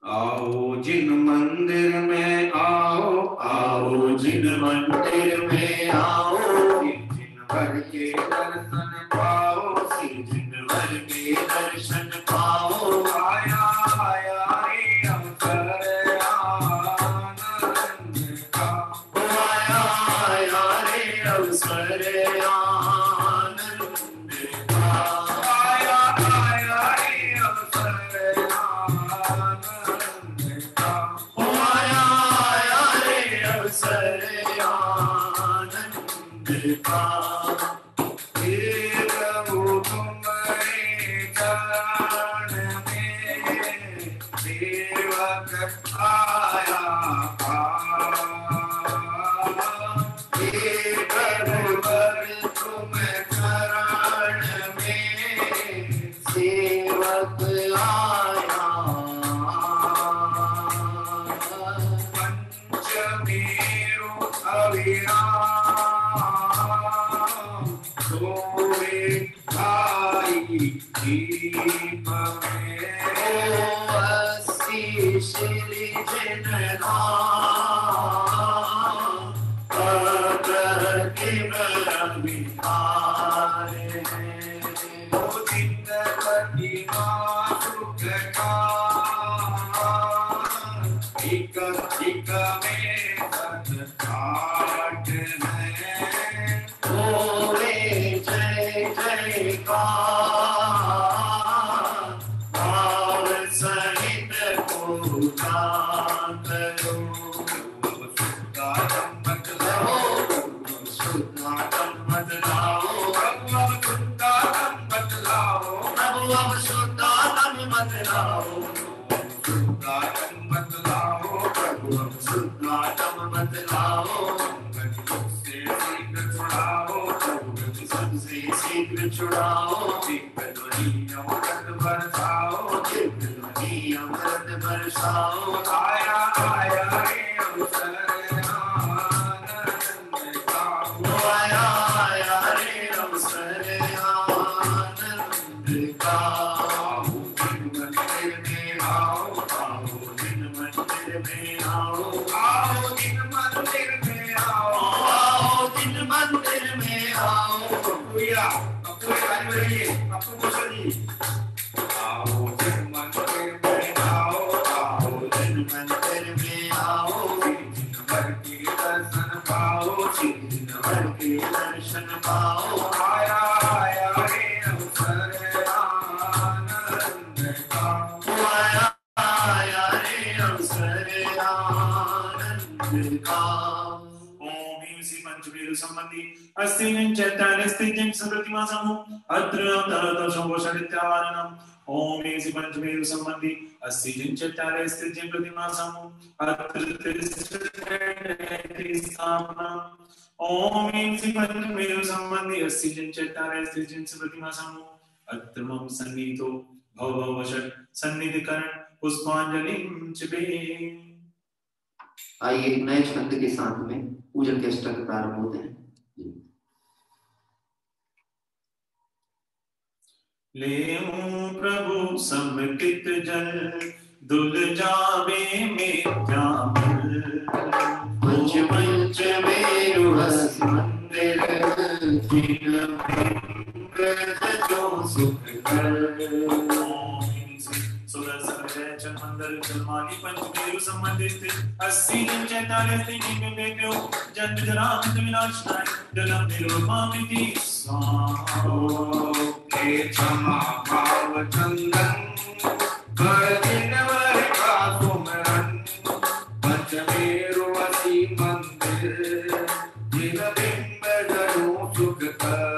आओ जिन मंदिर में आओ, आओ जिन मंदिर में आओ, जिन वर के दर्शन पाओ, जिन वर के दर्शन पाओ, आया आया रे अवसर आनंद का, आया आया रे अवसर आनंद का, आया आया रे अवसर आनंद का, आया आया रे अवसर आनंद का। हे प्रभु तुम्हारे चरण में सेवक आया, हे प्रभु पर तुम चरण में सेवक आया। पंचमेरु अविराम सोए भाई दीप में, ओ अस्सी श्री जिन विहार है, ओ जिंदगी सुख का एक एक में सत्काट है, ओरे जय जयकार भाव सहित पूजा करो, शुद्धातम बतलाओ, शुद्धातम बतलाओ, प्रभु अब शुद्धातम बतलाओ, प्रभु अब शुद्धातम बतलाओ, शुद्धातम बतलाओ, प्रभु अब शुद्धातम बतलाओ, से शीघ्र छुड़ाओ, प्रभु सबसे शीघ्र छुड़ाओ, दिव्य ध्वनि अमृत बरसाओ, दिव्य ध्वनि अमृत बरसाओ, आया आया रे अवसर आनंद का, आया आया रे अवसर आनंद का। आओ जिन मंदिर में आओ, आओ जिन मंदिर में आओ, आओ जिन मंदिर में आओ, आओ जिन मंदिर में आओ, भैया आपको गाड़ी रही है, आपको कुछ नहीं। आओ जिन मंदिर में आओ, आओ जिन मंदिर में आओ, जिन वर के दर्शन पाओ, जिन वर के दर्शन पाओ, आया आया रे अवसर आनंद का, आया आया रे अवसर आनंद का। ओम ह्रीं श्री पंचमेरु संबंधी अस्ति चैत्यास्ति प्रतिमा समूह अत्र अवतरतशोभषडित्यावारणम्। ओम ह्रीं श्री पंचमेरु संबंधी अस्ति चैत्यास्ति प्रतिमा समूह अत्र स्थापनम्। ओम ह्रीं श्री पंचमेरु संबंधी अस्ति चैत्यास्ति प्रतिमा समूह अत्र मम सन्निहितो भववशत् सन्निधिकरण पुष्पांजलिं चिबे। आइए एक नए छंद के साथ में पूजन के अष्टक प्रारंभ होते हैं। ले प्रभु समकित जल दुल जावे मिथ्यामल, पंच पंच मेरु मंदिर जो सुख कर। सुदर्शन जय मंदिर जन्माली पंचमेरु संबंधित अस्सी चैतालिस जन्म जराम विनाशनाय जन्म निरुपमामिति हे क्षमा भाव चंदन कर दिन वर का सुमरन, पंचमेरु असी मंदिर जिन बिंब धरू सुख कर।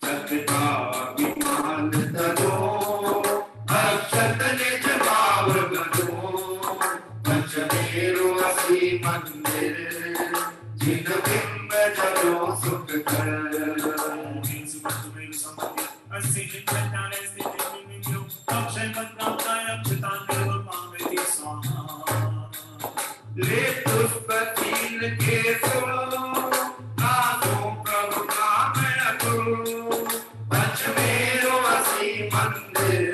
सत्य का विमान अक्षय पत्राय अक्षतां निर्वपामि स्वाहा ले पुष्पशील केशो नासो प्रभु नाम अतुल पंचमेरु असी मंदिर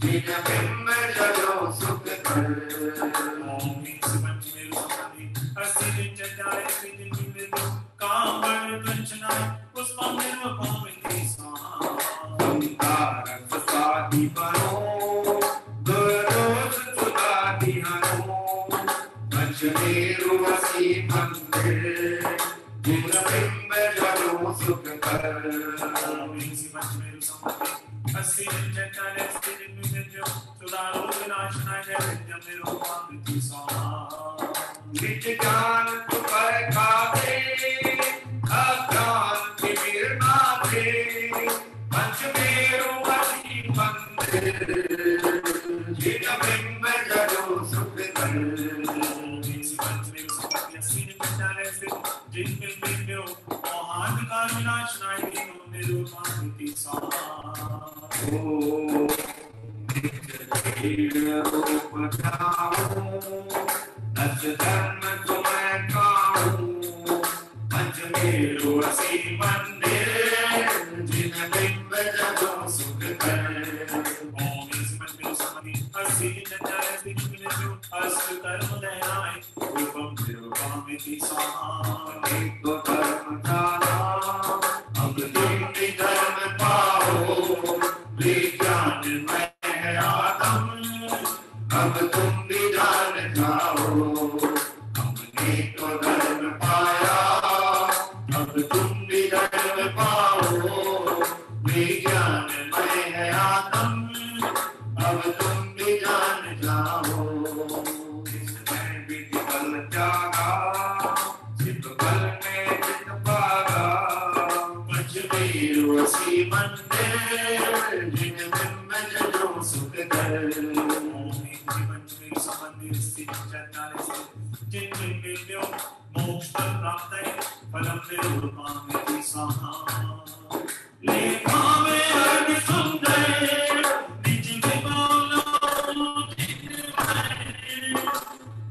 जिन बिंब जलो सुख कर ओम पंचमेरु समाधि अस्ति नित्याय स्थिति निमित्त कामर कंचनाय पुष्पं निर्वपामि स्वाहा संकार प्रसादी बनो गुरोज सुदादी हनो पंचमेरु असी मंदिर जिन बिंब जलो सुख कर ओम पंचमेरु समाधि अस्ति नित्याय स्थिति निमित्त सुदारो विनाशनाय नित्यं निर्वपामि स्वाहा निज ज्ञान तुपर कावे अज्ञान तिमिर नावे पंचमेरु असी मंदिर जिन बिंब जलो सुख कर धर्म तुम्हें काहूं पंचमेरु असी मंदिर जिन बिंब जलो सुख कर धर्म जाना अब तुम भी धर्म पाओ विज्ञान में है आत्म अब तुम भी जान जाओ हमने तो धर्म पाया अब तुम भी धर्म पाओ विज्ञान में है आत्म अब तुम भी जान जाओ इसमें भी बल जागा सिर्फ बल में चित पागा पंचमेरु असी मंदिर जिन बिंब जलो सुख कर मोक्ष प्राप्त फलम निर्वपामि स्वाहा लेखा में अर्घ सुंदर निज विमलो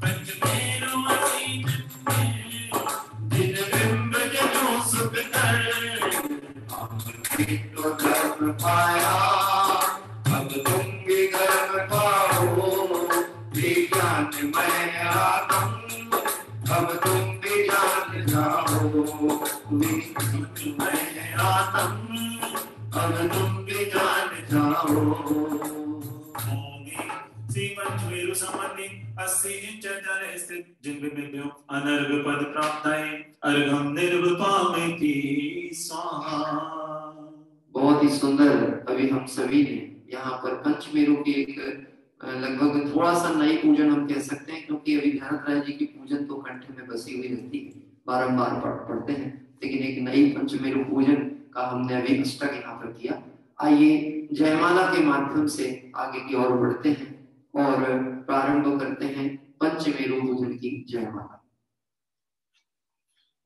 पंचमेरु असी जिन बिंब जलो सुख कर हमने तो धर्म पाया अब तुम भी धर्म पाओ विज्ञान में आत्म अब तुम भी जान जाओ विज्ञान में आत्म अब तुम भी जान जाओ पंचमेरु संबंधी अस्सी चरण स्थित जिन बिंबियों अनर्घ पद प्राप्त है अर्घम निर्वपामि स्वाहा। बहुत ही सुंदर अभी हम सभी ने यहाँ पर पंचमेरु की एक लगभग थोड़ा सा नई पूजन हम कह सकते हैं, क्योंकि अभी ध्यान राय जी की पूजन तो कंठ में बसी हुई रहती है, बारंबार पढ़ते हैं, लेकिन एक नई पंचमेरु पूजन का हमने अभी अष्टक यहाँ पर किया। आइए जयमाला के माध्यम से आगे की ओर बढ़ते हैं और प्रारंभ करते हैं पंचमेरु पूजन की जयमाला।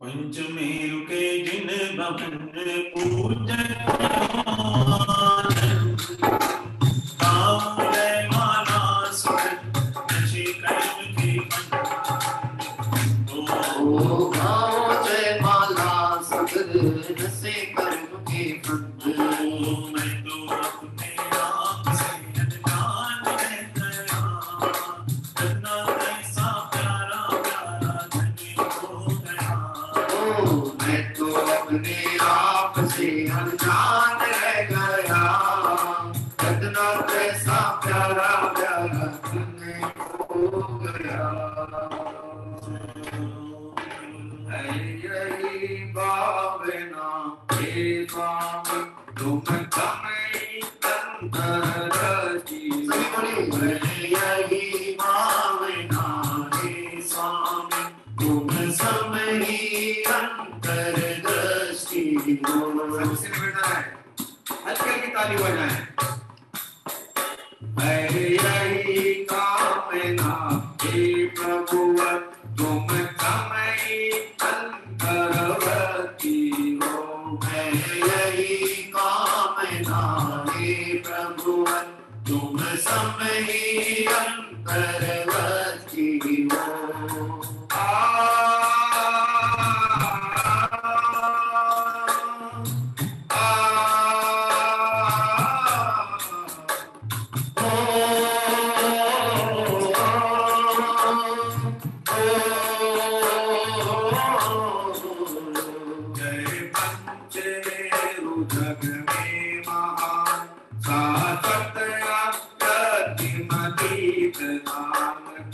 पंचमेरु के जिन भवन पूजन से कर्म के फंद मैं तो अपने आप से अनजान रह गया, इतना कैसा प्यारा प्यारा धनी हो गया। मैं तो अपने आप से अनजान रह गया, इतना कैसा प्यारा प्यारा धनी हो गया। यही भावना हे स्वामी तुम समय अंतरची, यही भावना हे स्वामी तुम समय अंतरदृष्टि। सबसे बेटा है हल्की की ताली बजाएं। यही कामना हे प्रभु तुम समय अंतरवर्ती हो। यही कामना हे प्रभु तुम सम ही अंतर्वर्ती हो।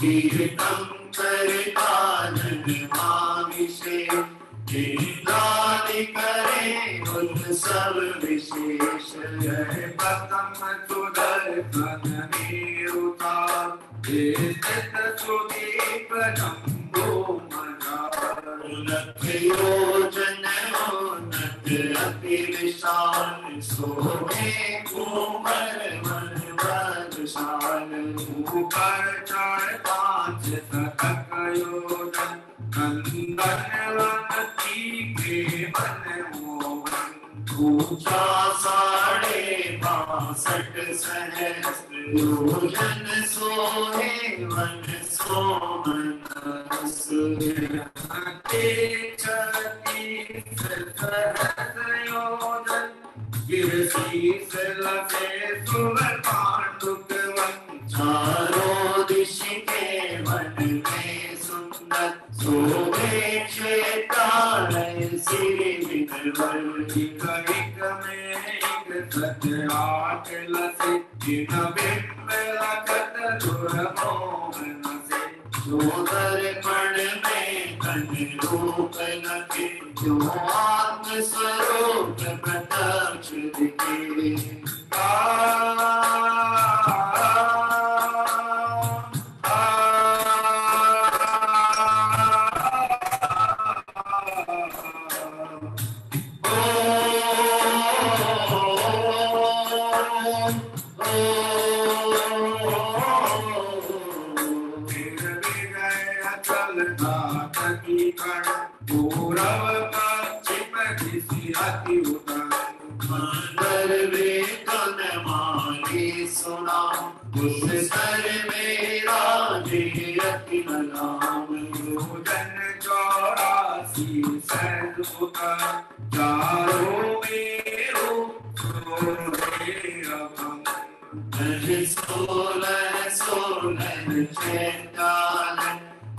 कीर्तन परिपालन माविषे कीर्तन करे उन सब विशेष। जय पतम सुदर्शन निरुतार स्थित सुदीप जम्बो मजार। उन्नत योजन उन्नत अति विशाल सोहे कोमल मन वरसाल। ऊपर चढ़ पांच शतक योजन नंदन के मन मोहन। ऊंचा 62 सहस्त्र योजन सोहे वन सोमनस। 36 सहस्त्र योजन गिरशीष लसे सुवर पांडुक वन। चारों दिशि के वन में सुंदर शोभे श्वेतालय श्री विधवर। एक में एक 8 लसे जिन बिंब लखत दुर्मोहन से। जो दर्पण में कन रूप लगे जो आत्म स्वरूप प्रत्यक्ष दिखे।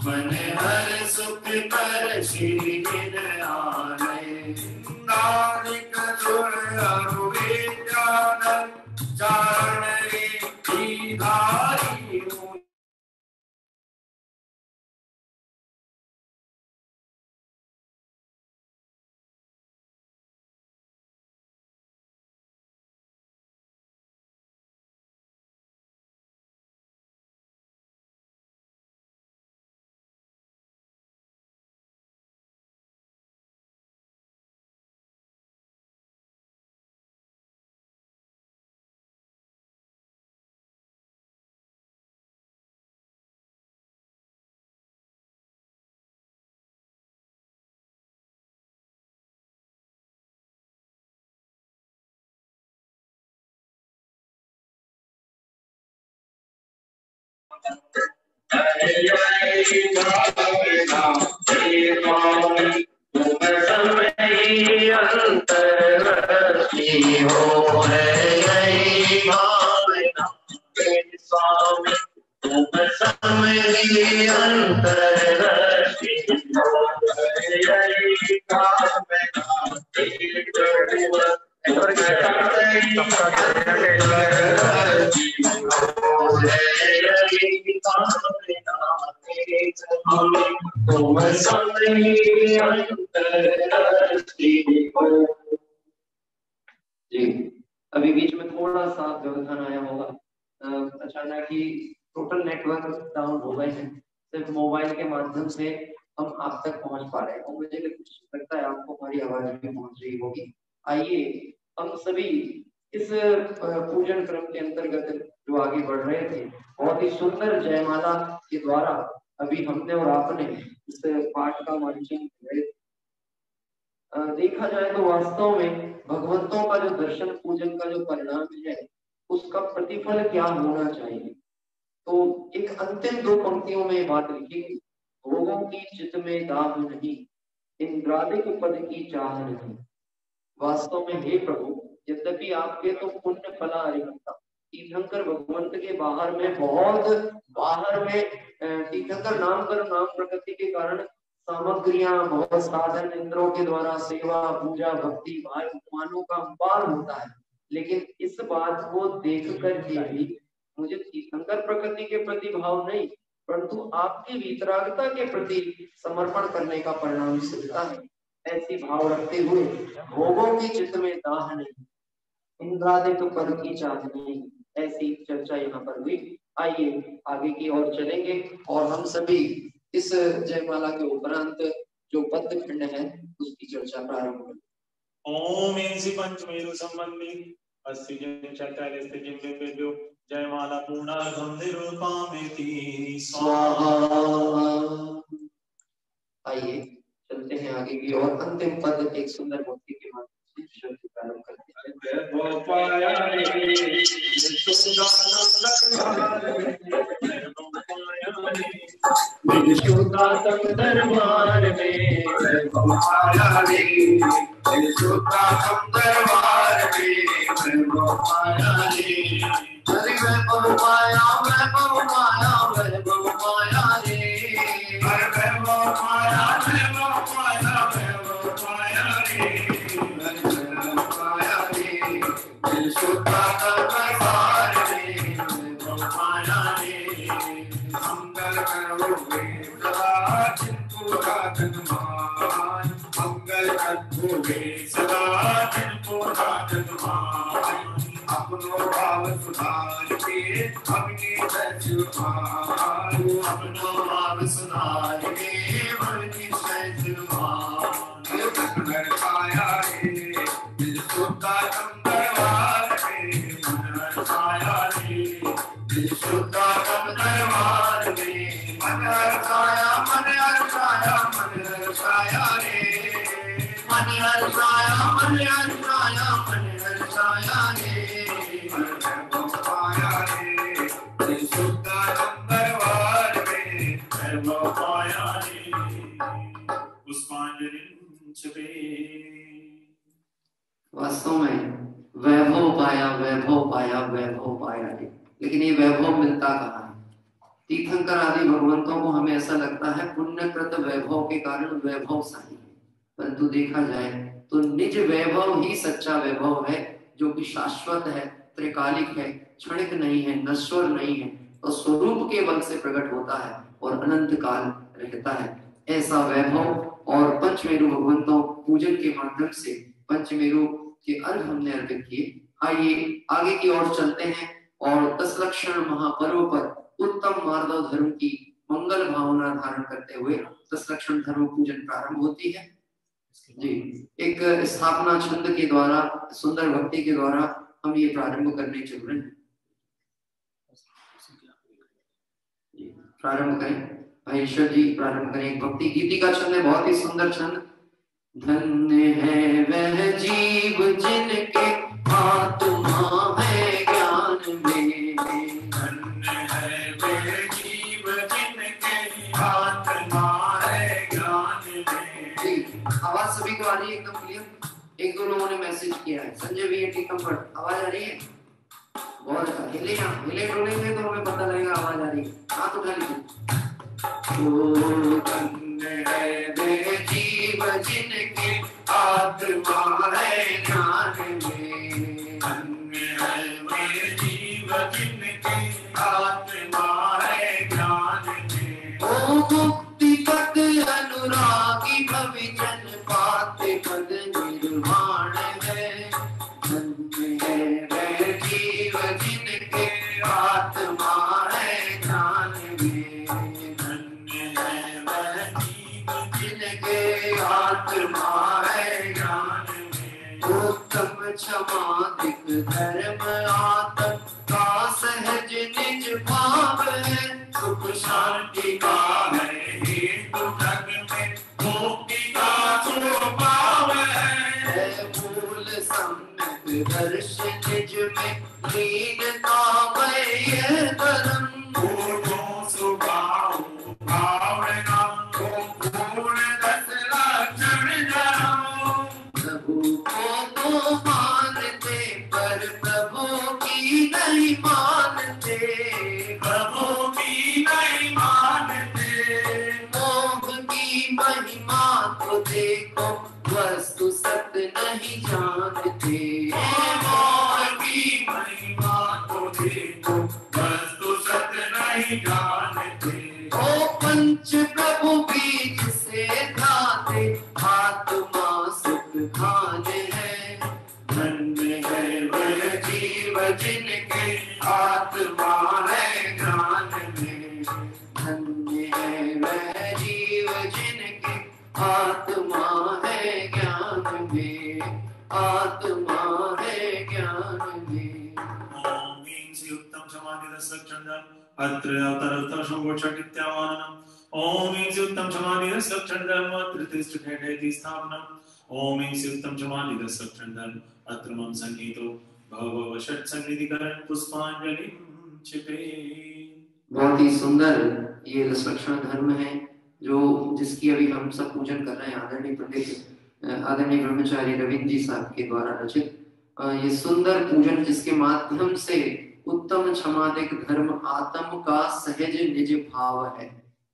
मन हर सुख पर श्री आलय। नानक चारण धारी। अंतर्वर्ती हो है यही भावना स्वामी। तुम समय अंतर्वर्ती हो है यही भावना। तुम जी अभी बीच में थोड़ा सा व्यवधान आया होगा। अचानक ही टोटल नेटवर्क डाउन हो गए हैं। सिर्फ मोबाइल के माध्यम से हम आप तक पहुंच पा रहे हैं और मुझे कुछ लगता है आपको हमारी आवाज भी पहुंच रही होगी। आइए हम सभी इस पूजन क्रम के अंतर्गत जो आगे बढ़ रहे थे, बहुत ही सुंदर जयमाला के द्वारा अभी हमने और आपने इस पाठ का वांचन देखा जाए तो वास्तव में भगवंतों का जो दर्शन पूजन का जो परिणाम है उसका प्रतिफल क्या होना चाहिए। तो एक अंतिम 2 पंक्तियों में ये बात लिखी, भोगों की चित में दाह नहीं, इंद्रादिक पद की चाह नहीं। वास्तव में हे प्रभु, यद्यपि आपके तो पुण्य फला अधिकता, तीर्थंकर भगवंत के बाहर में तीर्थंकर नाम प्रकृति के कारण सामग्रियां, बहुत साधन इंद्रों के द्वारा सेवा पूजा भक्ति भाई उपमानों का अंबार होता है, लेकिन इस बात को देख कर भी मुझे तीर्थंकर प्रकृति के प्रति भाव नहीं, परंतु आपकी वितरागता के प्रति समर्पण करने का परिणाम सिद्धता है। ऐसी भाव रखते हुए भोगों की चित्त में दाह नहीं, इंद्रादिक पद की चाह नहीं, ऐसी चर्चा यहाँ पर हुई। आइए आगे की ओर चलेंगे और हम सभी इस जयमाला के उपरांत जो पद खंड है उसकी चर्चा प्रारंभ करें। ओम इंसी पंचमेरु संबंधी अस्ति चक्रास्ते जिम्बेभ्यो जयमाला पूर्णार्धम निरूपामेति स्वाहा। आइए चलते हैं आगे की और अंतिम पद एक सुंदर भक्ति के माध्यम से शब्द प्रारंभ करते हैं। दरबार में अपनो भाव सुधार के अपने अपनो भाव सुधार के अपनी छाया रे दिल सुता कम दरबार में मन छाया रे दिल सुता कम दरबार में मन छाया मन छाया मन छाया रे मन छाया मन छाया मन छाया रे वास्तव में वैभव पाया वैभव पाया वैभव पाया रे, लेकिन ये वैभव मिलता कहाँ है। तीर्थंकर आदि भगवंतों को हमें ऐसा लगता है पुण्यकृत वैभव के कारण वैभवशाली है, परंतु देखा जाए तो निज वैभव ही सच्चा वैभव है, जो कि शाश्वत है, त्रिकालिक है, क्षणिक नहीं है, नश्वर नहीं है और स्वरूप के बल से प्रकट होता है और अनंत काल रहता है। ऐसा वैभव और पंचमेरु भगवंतों पूजन के माध्यम से पंचमेरु के अर्घ हमने अर्पित किए। आइए आगे की ओर चलते हैं और 10 लक्षण महापर्व पर उत्तम मार्दव धर्म की मंगल भावना धारण करते हुए 10 लक्षण धर्म पूजन प्रारंभ होती है। जी, एक स्थापना छंद के द्वारा, सुंदर भक्ति के द्वारा हम ये प्रारंभ करने चल रहे हैं। प्रारंभ करें, भाई ईश्वर जी प्रारंभ करें। एक भक्ति गीति का छंद है, बहुत ही सुंदर छंद। धन्य है वह जीव जिनके आत्मा है ज्ञान में, धन्य है वह जीव जिनके आत्मा है ज्ञान में। आवाज सभी को आ रही है एकदम क्लियर। एक दो लोगों ने मैसेज किया है, संजय भी टीकमफर्ट आवाज आ रही है? बहुत अच्छा, हिले डोलेंगे तो हमें पता लगेगा आवाज आ रही है। हाथ उठा लीजिए। धन्य है वे जीव जिनके आत्मा है ज्ञान में, धन्य है वे जीव जिनके आत्मा है ज्ञान में। ओ मुक्ति पद अनुरागी भविजन पाते पद निर्वाण है। धन्य है वे जीव जिनके आत्मा है ज्ञान में, धन्य है वह जीव जिनके आत्मा है ज्ञान में। उत्तम क्षमादिक धर्म आत्म का सहज निज भाव है। सुख शांति का है हेतु जग में, मुक्ति का स्वभाव है। मूल सम्यक हर्ष निज में लीन कामय यह धर्म पूजो सुभाव भावना को पूर्ण दस लक्षण जानो। प्रभु को तो मानते पर प्रभु की नहीं मानते, प्रभु की नहीं मानते। मोह की महिमा को देखो वस्तु सत्य नहीं जानते, मोह की महिमा को देखो वस्तु सत्य नहीं जानते। ओ पंच प्रभु बीज से खाते आत्मा सुख खान है, धन्य है वह जीव जिनके आत्मा है ज्ञान में। धन्य है वह जीव जिनके आत्मा है ज्ञान में, आत्मा है ज्ञान में। ओम ह्रीं उत्तम समाधि दशलक्षण अत्र अवतरतः शंभोषटित्यावाहनम्। ओम ह्रीं उत्तम समाधि दशलक्षण अत्र तिष्ठति स्थापनम्। ओम ह्रीं उत्तम समाधि दशलक्षण अत्र मम संगीतो भव षट् सन्निधिकरण पुष्पांजलि क्षिपे। बहुत ही सुंदर ये दशलक्षण धर्म है जो जिसकी अभी हम सब पूजन कर रहे हैं आदरणीय पंडित आदरणीय ब्रह्मचारी रविंद्र जी साहब के द्वारा रचित ये सुंदर पूजन जिसके माध्यम से उत्तम क्षमादिक धर्म आत्म का सहज निज भाव है।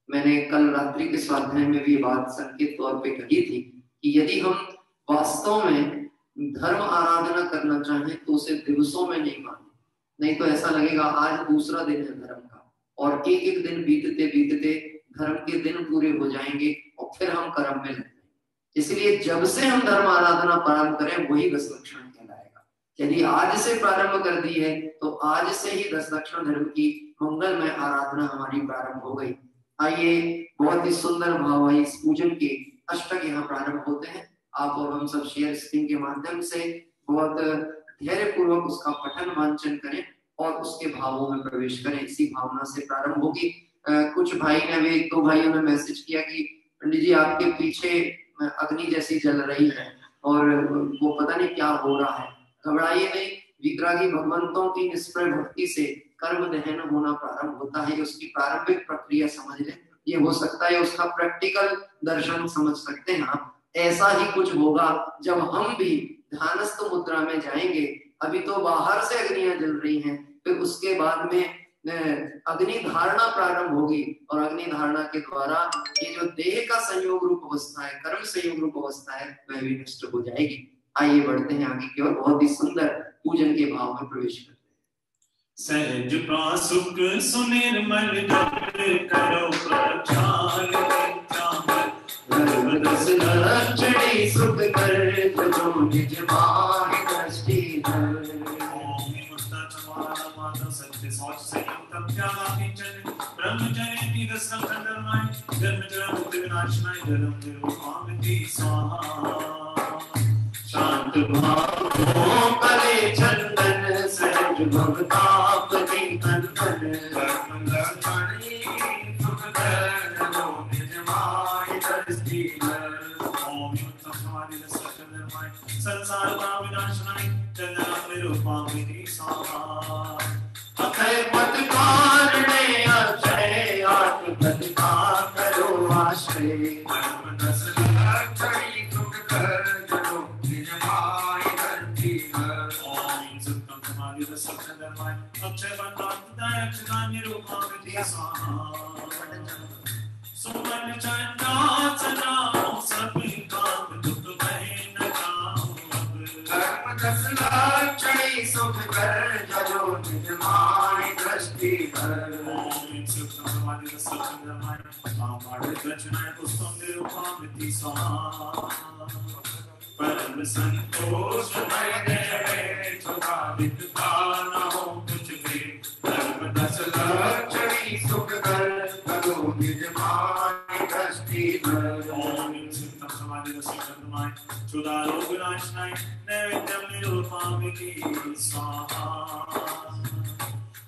मैंने कल रात्रि के स्वाध्याय में भी बात संकेत तौर पे कही थी कि यदि हम वास्तव में धर्म आराधना करना चाहें तो उसे दिवसों में नहीं माने, नहीं तो ऐसा लगेगा आज दूसरा दिन है धर्म का और एक एक दिन बीतते बीतते धर्म के दिन पूरे हो जाएंगे और फिर हम कर्म में लगते हैं। इसलिए जब से हम धर्म आराधना प्रारंभ करें वही दशलक्षण कहलाएगा। यदि आज से प्रारंभ कर दी है तो आज से ही दशलक्षण धर्म की मंगलमय आराधना हमारी प्रारंभ हो गई। आइए बहुत ही सुंदर भाव इस पूजन के अष्टक यहाँ प्रारंभ होते हैं। आप और हम सब शेयर स्क्रीन के माध्यम से बहुत धैर्य पूर्वक उसका पठन वांचन करें और उसके भावों में प्रवेश करें। इसी भावना से प्रारंभ होगी। कुछ भाई ने अभी एक दो भाइयों ने मैसेज किया कि पंडित जी आपके पीछे अग्नि जैसी जल रही है और वो पता नहीं क्या हो रहा है। घबराइए नहीं, वितरागी भगवंतों की निष्प्रय भक्ति से कर्म दहन होना प्रारंभ होता है। उसकी प्रारंभिक प्रक्रिया समझ लें, ये हो सकता है उसका प्रैक्टिकल दर्शन समझ सकते हैं आप। ऐसा ही कुछ होगा जब हम भी ध्यानस्थ मुद्रा में जाएंगे। अभी तो बाहर से अग्नियां जल रही हैं, फिर उसके बाद में अग्नि धारणा प्रारंभ होगी और अग्नि धारणा के द्वारा ये जो देह का संयोग रूप अवस्था है, कर्म संयोग रूप अवस्था है, वह भी नष्ट हो जाएगी। आइए बढ़ते हैं आगे की ओर। बहुत ही सुंदर पूजन के भाव में प्रवेश करते हैं। सहज प्रासुक सुनिर्मल जप करो प्रचार लक्षणी सुख कर जो निज माहि दृष्टि धर। ब्रह्मचर्य की दशलक्षण धर्माय जन्मजन्म मुक्ति विनाशनाय जन्म निरूपामिति स्वाहा। शांत भाव कले चंदन सहज भक्तापति कंदन। धर्म लक्षणी सुख कर जो निज माहि दृष्टि धर। ओम उत्तम समाधि दशलक्षण धर्माय संसार का विनाशनाय जन्म निरूपामिति स्वाहा। अक्षय पद कारणे अक्षय आत्मगता करो आश्रय। धर्म दशलक्षणी सुख कर जो निज माहि दृष्टि धर। ओम उत्तम समाधि दशलक्षण धर्माय अक्षय बंधात्मदाय अक्षदान निरूपामिति स्वाहा। सुमन चंद्रासना सभी काम दुख भय न जाओ। धर्म दशलक्षणी सुख कर जो निज माहि दृष्टि धर। ओम उत्तम समाधि दशलक्षण धर्माय आमाड़ दक्षिणाय पुष्पं निरूपामिति स्वाहा। परम संतोष मय देवे सुखादित न हो कुछ भी। धर्म दशलक्षणी सुख कर जो निज माहि दृष्टि धर। ओम उत्तम समाधि दशलक्षण धर्माय क्षुधारोग विनाशनाय नैवेद्यं निरूपामिति स्वाहा।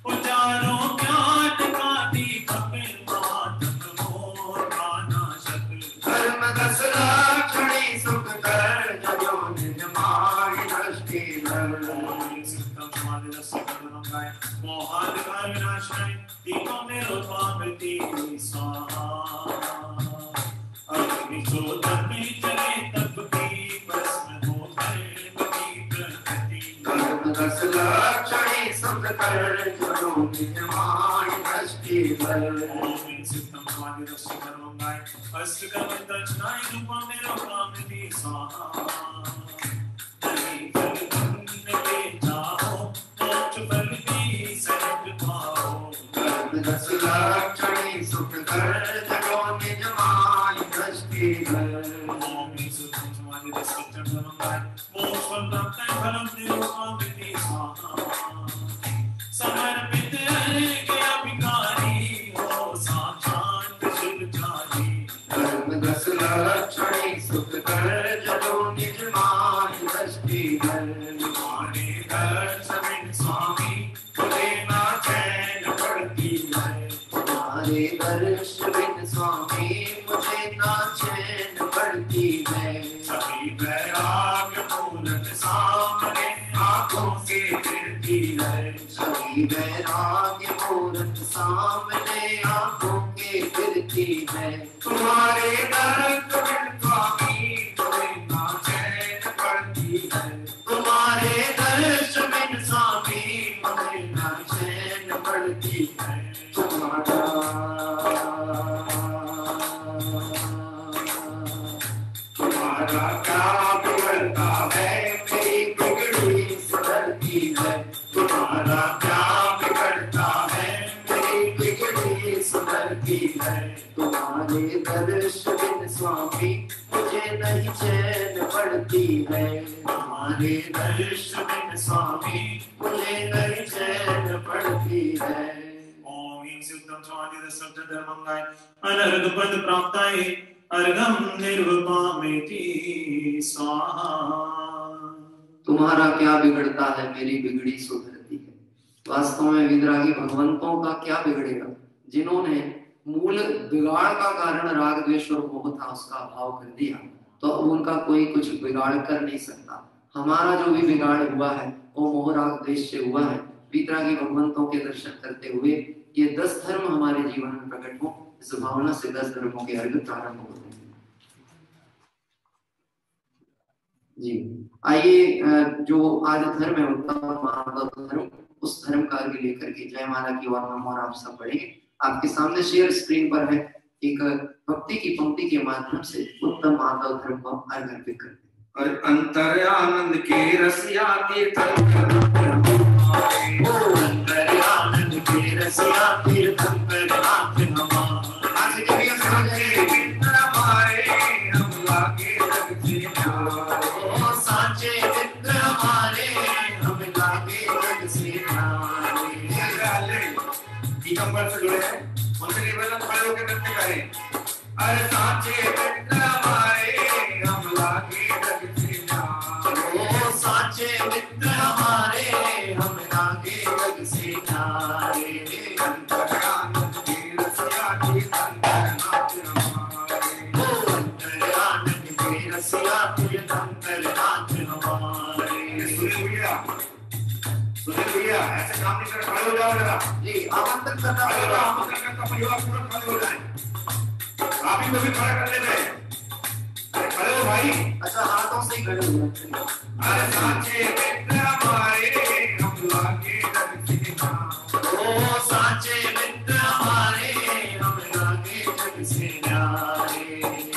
उजारो ज्ञान का दीपक मातम मोह नाशक। धर्म दशलक्षणी सुख कर जो निज माहि दृष्टि धर। अंधकार विनाशाय दीपो निरुपमामृति स्वाहा अग्निज्योति में जले तप की भस्म हो धर्म की प्रकृति कर्म रस लक्षणे सब करण जनो निजमान दृष्टि भर ओम सिद्धम समाधि रस कर्मंगाय अष्ट कर्म दक्षिणाय रूपम निरुपमामृति स्वाहा हरि फल पुण्य ले जाओ मोक्ष फल भी सहज पाओ कर्म रस लक्षणे सब करण जनो निजमान दृष्टि भर ओम सिद्धम समाधि रस कर्मंगाय मोक्ष फल प्राप्त फलम निरुपमामृति स्वाहा समर्पित के अभिकारी हो साक्षात शिवचारी कर्म रस लक्षणे सुख कर जनो निजमान दृष्टि भर हमारे दर्शन स्वामी बोले ना चैन पड़ती है तुम्हारे दर्शन स्वामी मुझे ना चैन पड़ती है सभी वैराग्य मूलक सामने आंखों से गिरती है सभी वैराग्य मूर्त सामने आंखों के गिरती है तुम्हारे दर्शन स्वामी बोले ना चैन पड़ती है तुम्हारे दर्शन स्वामी मुझे ना चैन पड़ती है तुम्हारा क्या बिगड़ता है मेरी बिगड़ी सुधरती है तुम्हारा क्या बिगड़ता है मेरी बिगड़ी सुधरती है तुम्हारे दर्शन स्वामी मुझे नहीं चैन पड़ती है तुम्हारे दर्शन स्वामी मुझे नहीं चैन पड़ती है ओम ह्रीं सिद्धम समाधि दशम धर्मंगाय अनर्घ पद प्राप्ताय अर्घम निर्वपामेति स्वाहा तुम्हारा क्या बिगड़ता है मेरी बिगड़ी सुधरती है। वास्तव में वितरागी भगवंतों का क्या बिगड़ेगा, जिन्होंने मूल बिगाड़ का कारण राग द्वेष और मोह था उसका अभाव कर दिया, तो अब उनका कोई कुछ बिगाड़ कर नहीं सकता। हमारा जो भी बिगाड़ हुआ है वो मोह राग द्वेष से हुआ है। वितरागी भगवंतों के दर्शन करते हुए ये 10 धर्म हमारे जीवन में प्रकट हो, इस भावना से 10 धर्मों के अर्घ प्रारंभ होते हैं। जी आइए, जो आज धर्म है उत्तम माधव धर्म, उस धर्म का अर्घ लेकर के जयमाला की ओर हम और आप सब पढ़ेंगे। आपके सामने शेयर स्क्रीन पर है, एक भक्ति की पंक्ति के माध्यम से उत्तम माधव धर्म को अर्घ अर्पित करते हैं। और अंतर्यानंद के रसिया तीर्थंकर अंतर्यानंद के रसिया तीर्थंकर नाथ हमारे आज कभी साचे मित्र हमारे हम लागे लग से प्यारे साचे मित्र हमारे हम लागे लग से प्यारे दिगंबर से जुड़े हैं, उनसे निवेदन खड़े होकर करते करें। अरे साचे मित्र हमारे हम लागे लग से प्यारे साचे मित्र हमारे हम लागे लग से प्यारे अंतर्यानंद के रसिया तीर्थंकर नाथ हमारे अंतर्यानंद के रसिया तीर्थंकर नाथ हमारे सुनिल भैया ऐसे काम नहीं कर, खड़े हो जाओ जरा जी आमंत्रण करना खड़े हो होगा। जाओ, आमंत्रण का परिवार पूरा खड़े हो जाए, आप ही को भी खड़ा कर लेते हैं। अरे खड़े हो भाई। अच्छा हाथों से ही खड़े हो जाते हैं। अरे साचे मित्र हमारे हम लागे लग से प्यारे ओ साचे मित्र हमारे हम लागे लग से प्यारे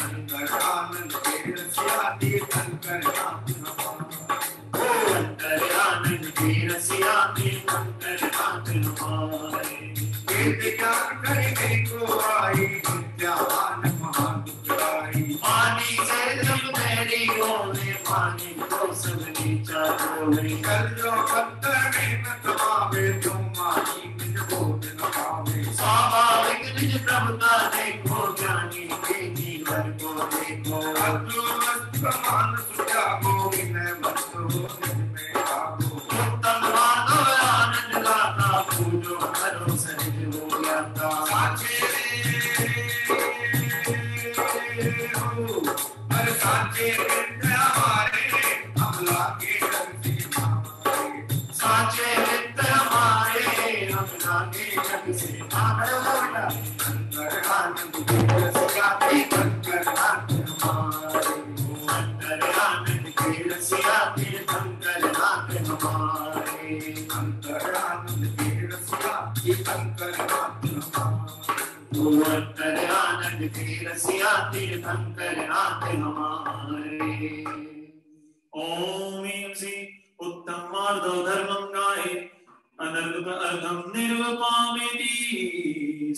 अंतर्यानंद के रसिया तीर्थंकर नाथ हमारे अंतर्यानंद के रसिया तीर्थंकर नाथ हमारे विद्या करने को आई विद्यावान महादुखदाई पानी से जब मेरी होने पानी को सब नीचा होने कल जो पत्थर में न तमावे तुम माही निज बोध न पावे स्वाभाविक निज प्रभुता देखो ज्ञानी के जीवन को देखो अतु मस्त मान सुजागो विनय मस्त हो निज में भागो उत्तम माधव आनंद गाता पूजो करो सहज हो ज्ञाता साचे हो अरे साचे मित्र हमारे हम लागे लग से प्यारे साचे मित्र हमारे हम नागे जग से आकर बोला अंतर आनंद के रसिया के कंकर नाथ हमारे अंतर आनंद के रसिया के कंकर नाथ हमारे अंतर आनंद के रसिया के कंकर नाथ हमारे अंतर आनंद के रसिया के कंकर नाथ हमारे। ओम ह्रीं श्री उत्तम मार्दव धर्मं गाये अनर्घ अर्घं निर्वपामेति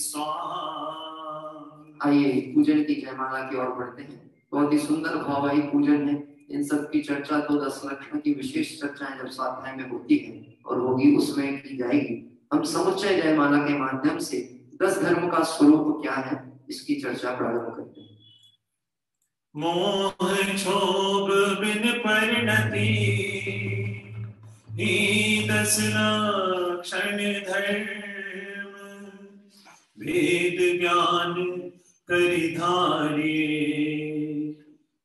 स्वाहा। आइए पूजन की जयमाला की ओर बढ़ते हैं। बहुत ही सुंदर भाववाही पूजन है। इन सब की चर्चा तो 10 लक्षण की विशेष चर्चाएं जब स्वाध्याय में होती है और होगी उसमें की जाएगी। हम समुच्चय जयमाला के माध्यम से 10 धर्म का स्वरूप क्या है इसकी चर्चा प्रारंभ करते हैं। मोह क्षोभ बिन परिणति ही 10 लक्षण धर्म भेद ज्ञान करि धारे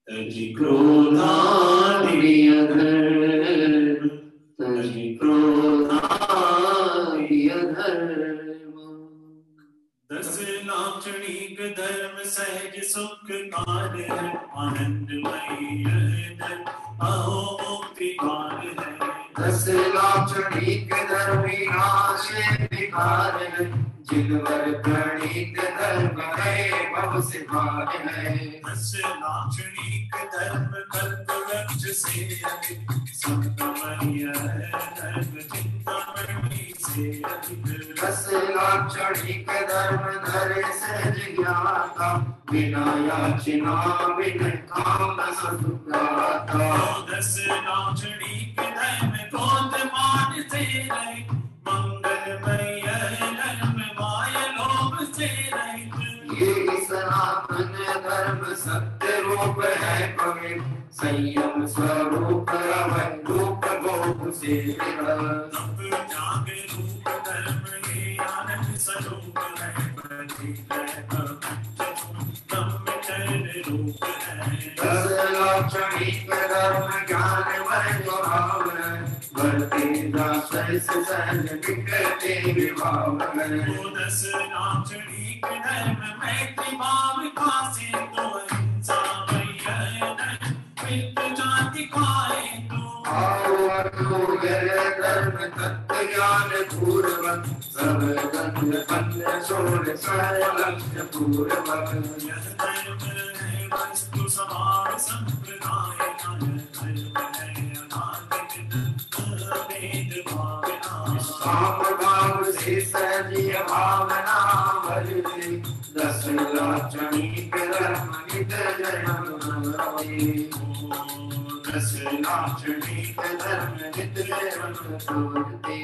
तजि क्रोधादि अधर्म तजि क्रोधादि अधर्म। 10 लाक्षणिक धर्म सहज सुख कार है आनंदमय धर्म अहो मुक्ति कार है। 10 लाक्षणिक धर्म आशे विकार है जिनवर प्रणीत धर्म है भव से पार है। 10 लाक्षणिक धर्म कल्प वृक्ष से अधिक संतमय धर्म चिंतामणि से अधिक। 10 लाक्षणिक धर्म धरे सहज ज्ञाता बिना याचना बिन काम सुखदाता। 10 लाक्षणिक धर्म क्रोध मान से रहित मंगलमय धर्म माया लोभ से रहित। ये सनातन धर्म सत्य रूप है पवित्र संयम स्वरूप अभय रूप गोप से तप जाग रूप धर्म ये आनंद स्वरूप है ब्रह्मचर्य रूप है। 10 लाक्षणिक धर्म ज्ञान वै स्वभाव है बढ़ते दासय से सहज निकलते विभाव है। 10 लाक्षणिक धर्म मैत्री भाव का सेतु अहिंसा मित्र जाति खाए तू। आओ धर्म तत्व ज्ञान पूर्वक सब गंध बंध छोड़ सर्वलक्ष्य पूर्वक। यह धर्म है वस्तु समाज संप्रदाय भेद भावना काम भाव से सहजीय भावना भजते 10 लाक्षणिक धर्म नित जन्म होते। 10 लाक्षणिक धर्म नित जन्म होते।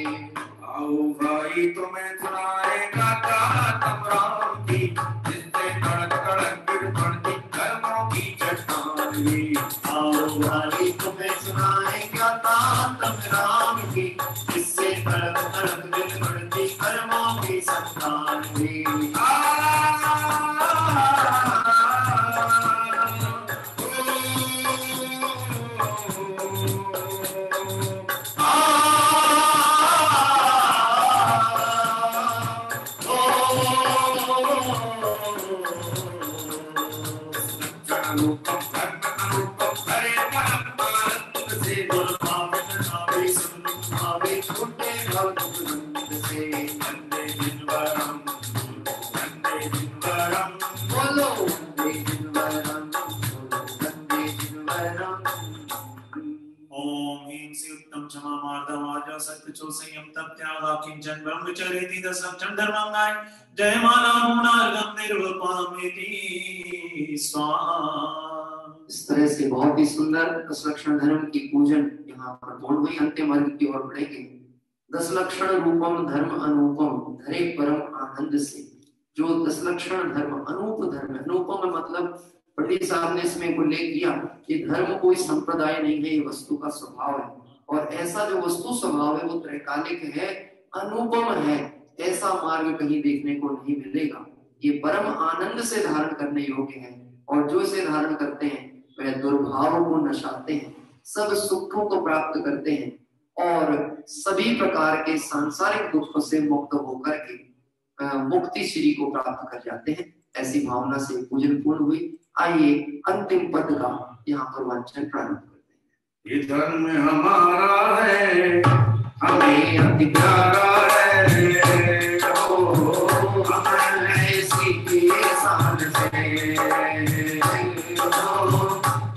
आओ भाई तुम्हें सुनाएगा गाथम राम की जिससे कड़क कड़क गिर पड़ती कर्मों की चट्टानी। आओ भाई तुम्हें सुनाएगा गाथम राम की जिससे कड़क कड़क गिर पड़ती कर्मों की चट्टानी। संयम तप त्याग किंचन ब्रह्मचर्येति 10 लक्षण धर्मांगाय जयमाला गुणार्घं निर्वपामेति स्वाहा। इस तरह से बहुत ही सुंदर 10 लक्षण धर्म की पूजन यहाँ पर पूर्ण हुई। अंतिम वर्ग की ओर बढ़ेंगे। 10 लक्षण रूपम धर्म अनुपम धरे परम आनंद से। जो 10 लक्षण धर्म अनूप धर्म है। अनुपम मतलब पंडित साहब ने इसमें उल्लेख किया कि धर्म कोई संप्रदाय नहीं है, ये वस्तु का स्वभाव है और ऐसा जो वस्तु स्वभाव है वो त्रैकालिक है, अनुपम है। ऐसा मार्ग कहीं देखने को नहीं मिलेगा। ये परम आनंद से धारण करने योग्य है और जो इसे धारण करते हैं वह दुर्भाव को नशाते हैं, सब सुखों को प्राप्त करते हैं और सभी प्रकार के सांसारिक दुखों से मुक्त होकर के मुक्ति श्री को प्राप्त कर जाते हैं। ऐसी भावना से पूजन पूर्ण हुई। आइए अंतिम पद का यहाँ पर वाचन प्रारंभ करते हैं। ये धर्म हमारा है, हमें अति प्यारा है, अमर है इसी की शान से,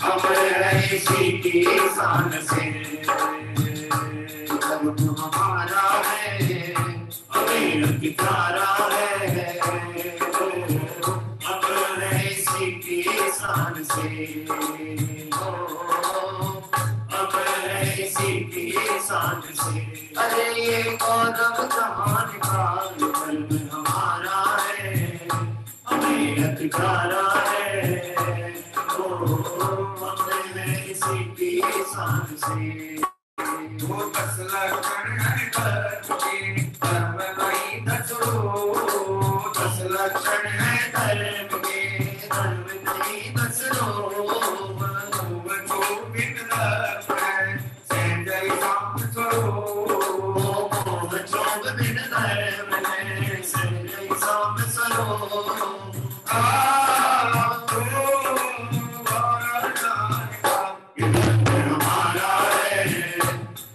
अमर है इसी की शान से। धर्म हमारा है, हमें अति प्यारा है, अमर है इसी की शान से, अमर है इसी की शान से। अरे ये गौरव जहान का धर्म हमारा है, हमें अति प्यारा है, अमर है इसी की शान से। वो 10 लक्षण है धर्म के, धर्म नहीं 10 रोग। 10 लक्षण है धर्म के, धर्म नहीं 10 रोग। जो बिन धर्म है, संजय साम स्वरूप। मोह चोग बिन धर्म है, संजय साम स्वरूप। हमारा है,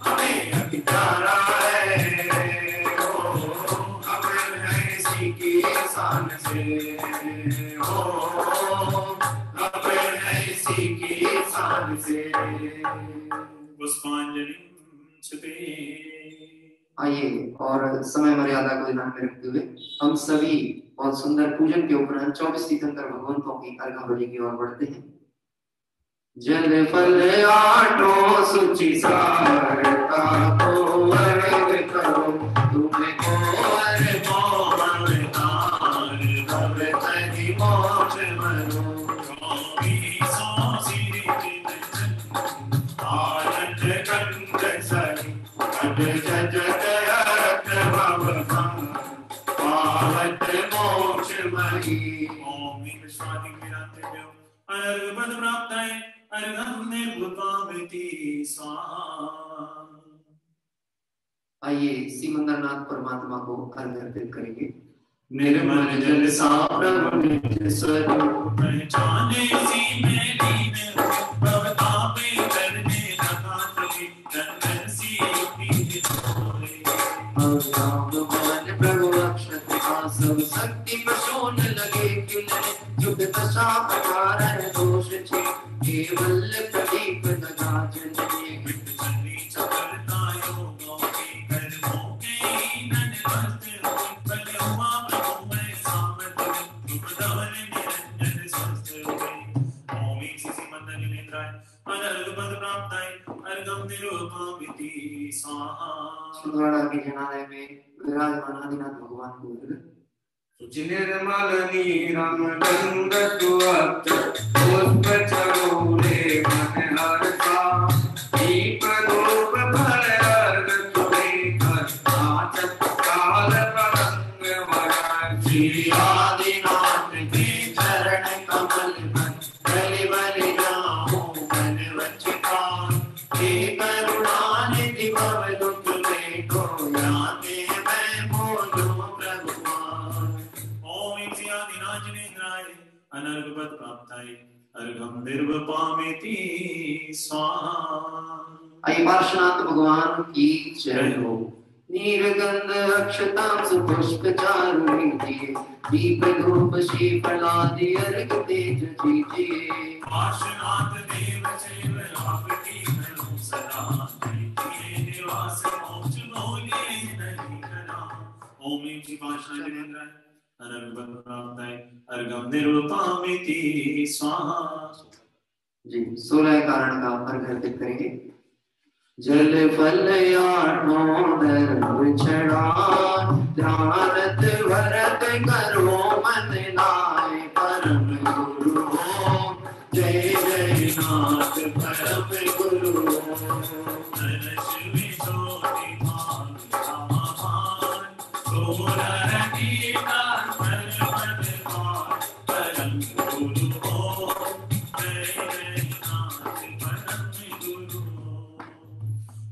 हमें अति प्यारा है, अमर है इसी की शान से, अमर है इसी की शान से। पुष्पांजलि छुते। आइए और समय मर्यादा को ध्यान में रखते हुए हम सभी बहुत सुंदर पूजन के उपरांत 24 तीर्थंकर भगवंतों की अर्घावली की ओर बढ़ते हैं। जल फल आठों सुचि सारता को अर्घ करो, तुम्हें को अर्घ अवतार भव तनि मोक्ष मरो। आनंद कंद सरि अट जज दयत भव पावत मोक्ष महि। ओम विश्वादि विरातेभ्यो अर्घपद प्राप्ताय अर्घं निर्वपामिति स्वाहा। आइए सिमंदरनाथ परमात्मा को अर्घ अर्पित करेंगे। निर्मल जल साप्रभ निज स्वरूप, पहचाने सी में दीन भवतापे करने लगा तुझे, चंदन सी पीत छोड़े। भगवान प्रभु अक्षत सब शक्ति प्रशोन लगे खिलने, जुग दशा प्रकार दोष छे, केवल प्रदीप लगा जलने। चली चपलता योगों के कर्मों के नन वस्त्र, बल हुआ प्रभु में सामर्थ्य, शुभ धवल निरंजन स्वस्थ हुए। ओम इसी मंदन नेत्राय अनर्घपद प्राप्ताय अर्घं निरूपमिति स्वाहा। छिंदवाड़ा के जनालय में विराजमान आदिनाथ भगवान को अर्घ। सुचि निर्मल नीरम गंग दुअत, पुष्प चरोरे मन हर्षा। दीप धूप फल अर्घ तुम्हें कर, नाचत काल पतंग वरण। श्री आदिनाथ के चरण कमल पर बलि बलि जाऊं मन वचिता। हे करुणानिधि भव दुख देखो, याते मैं बोलूं प्रभुवान। ओम इति आदिनाथ नेत्राय अनर्घपद प्राप्ताय अर्घं निर्वपामिति स्वाहा। आइए पार्श्वनाथ भगवान की जय हो। नीरगंध अक्षतां सुपुष्प चारु लीजिए, दीप धूप श्रीफलादि अर्घ तेज दीजिए। पार्श्वनाथ देव सेव आपकी करूं सदा, कीजिए निवास मोक्ष बोलिए नहीं करा। ओम इति पार्श्वनाथ नेत्राय अनर्घपद प्राप्ताय अर्घं निर्वपामिति स्वाहा। जी 16 कारण का अर्घ अर्पित करेंगे। जल फल आठों धर्म छड़ा, ध्यानत भरत करो मन लाए परम गुरु। जय जय नाथ परम गुरु।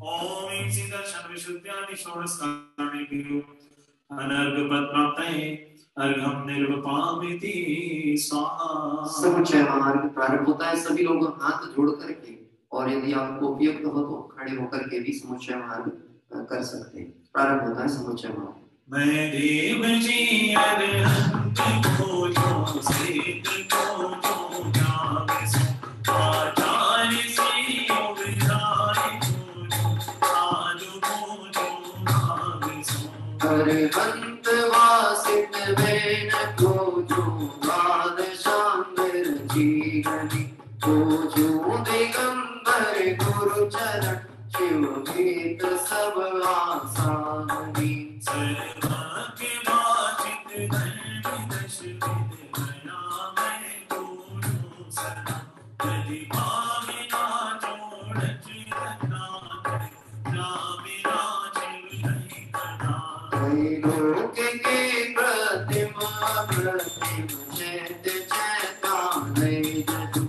ओम नमस्काराणि अनर्घ पद्माप्तये अर्घम निर्वपामिति स्वाहा। समुच्चय महामार्ग प्रारंभ होता है। सभी लोग हाथ जोड़ करके, और यदि आपको उपयुक्त हो तो खड़े होकर के भी समुच्चय मार्ग कर सकते हैं। प्रारंभ होता है समुच्चय मार्ग। मैं देव जी अरहंत खोजो सेत खोजो जावे सो आचार्य सी विधाय खोजो आजो खोजो भावे सो अरहंत वासित बैन खोजो द्वादशांगर जीवनी खोजो दिगंबर गुरु चरण शिव गीत सब आसानी सर्वज्ञ वाचित धर्म दश विद गया मैं गुरु सदा यदि भाविना जोड़च रखना जामिना चिल नहीं करना लोक के प्रतिमा प्रतिम चैत्य चैतानय जदु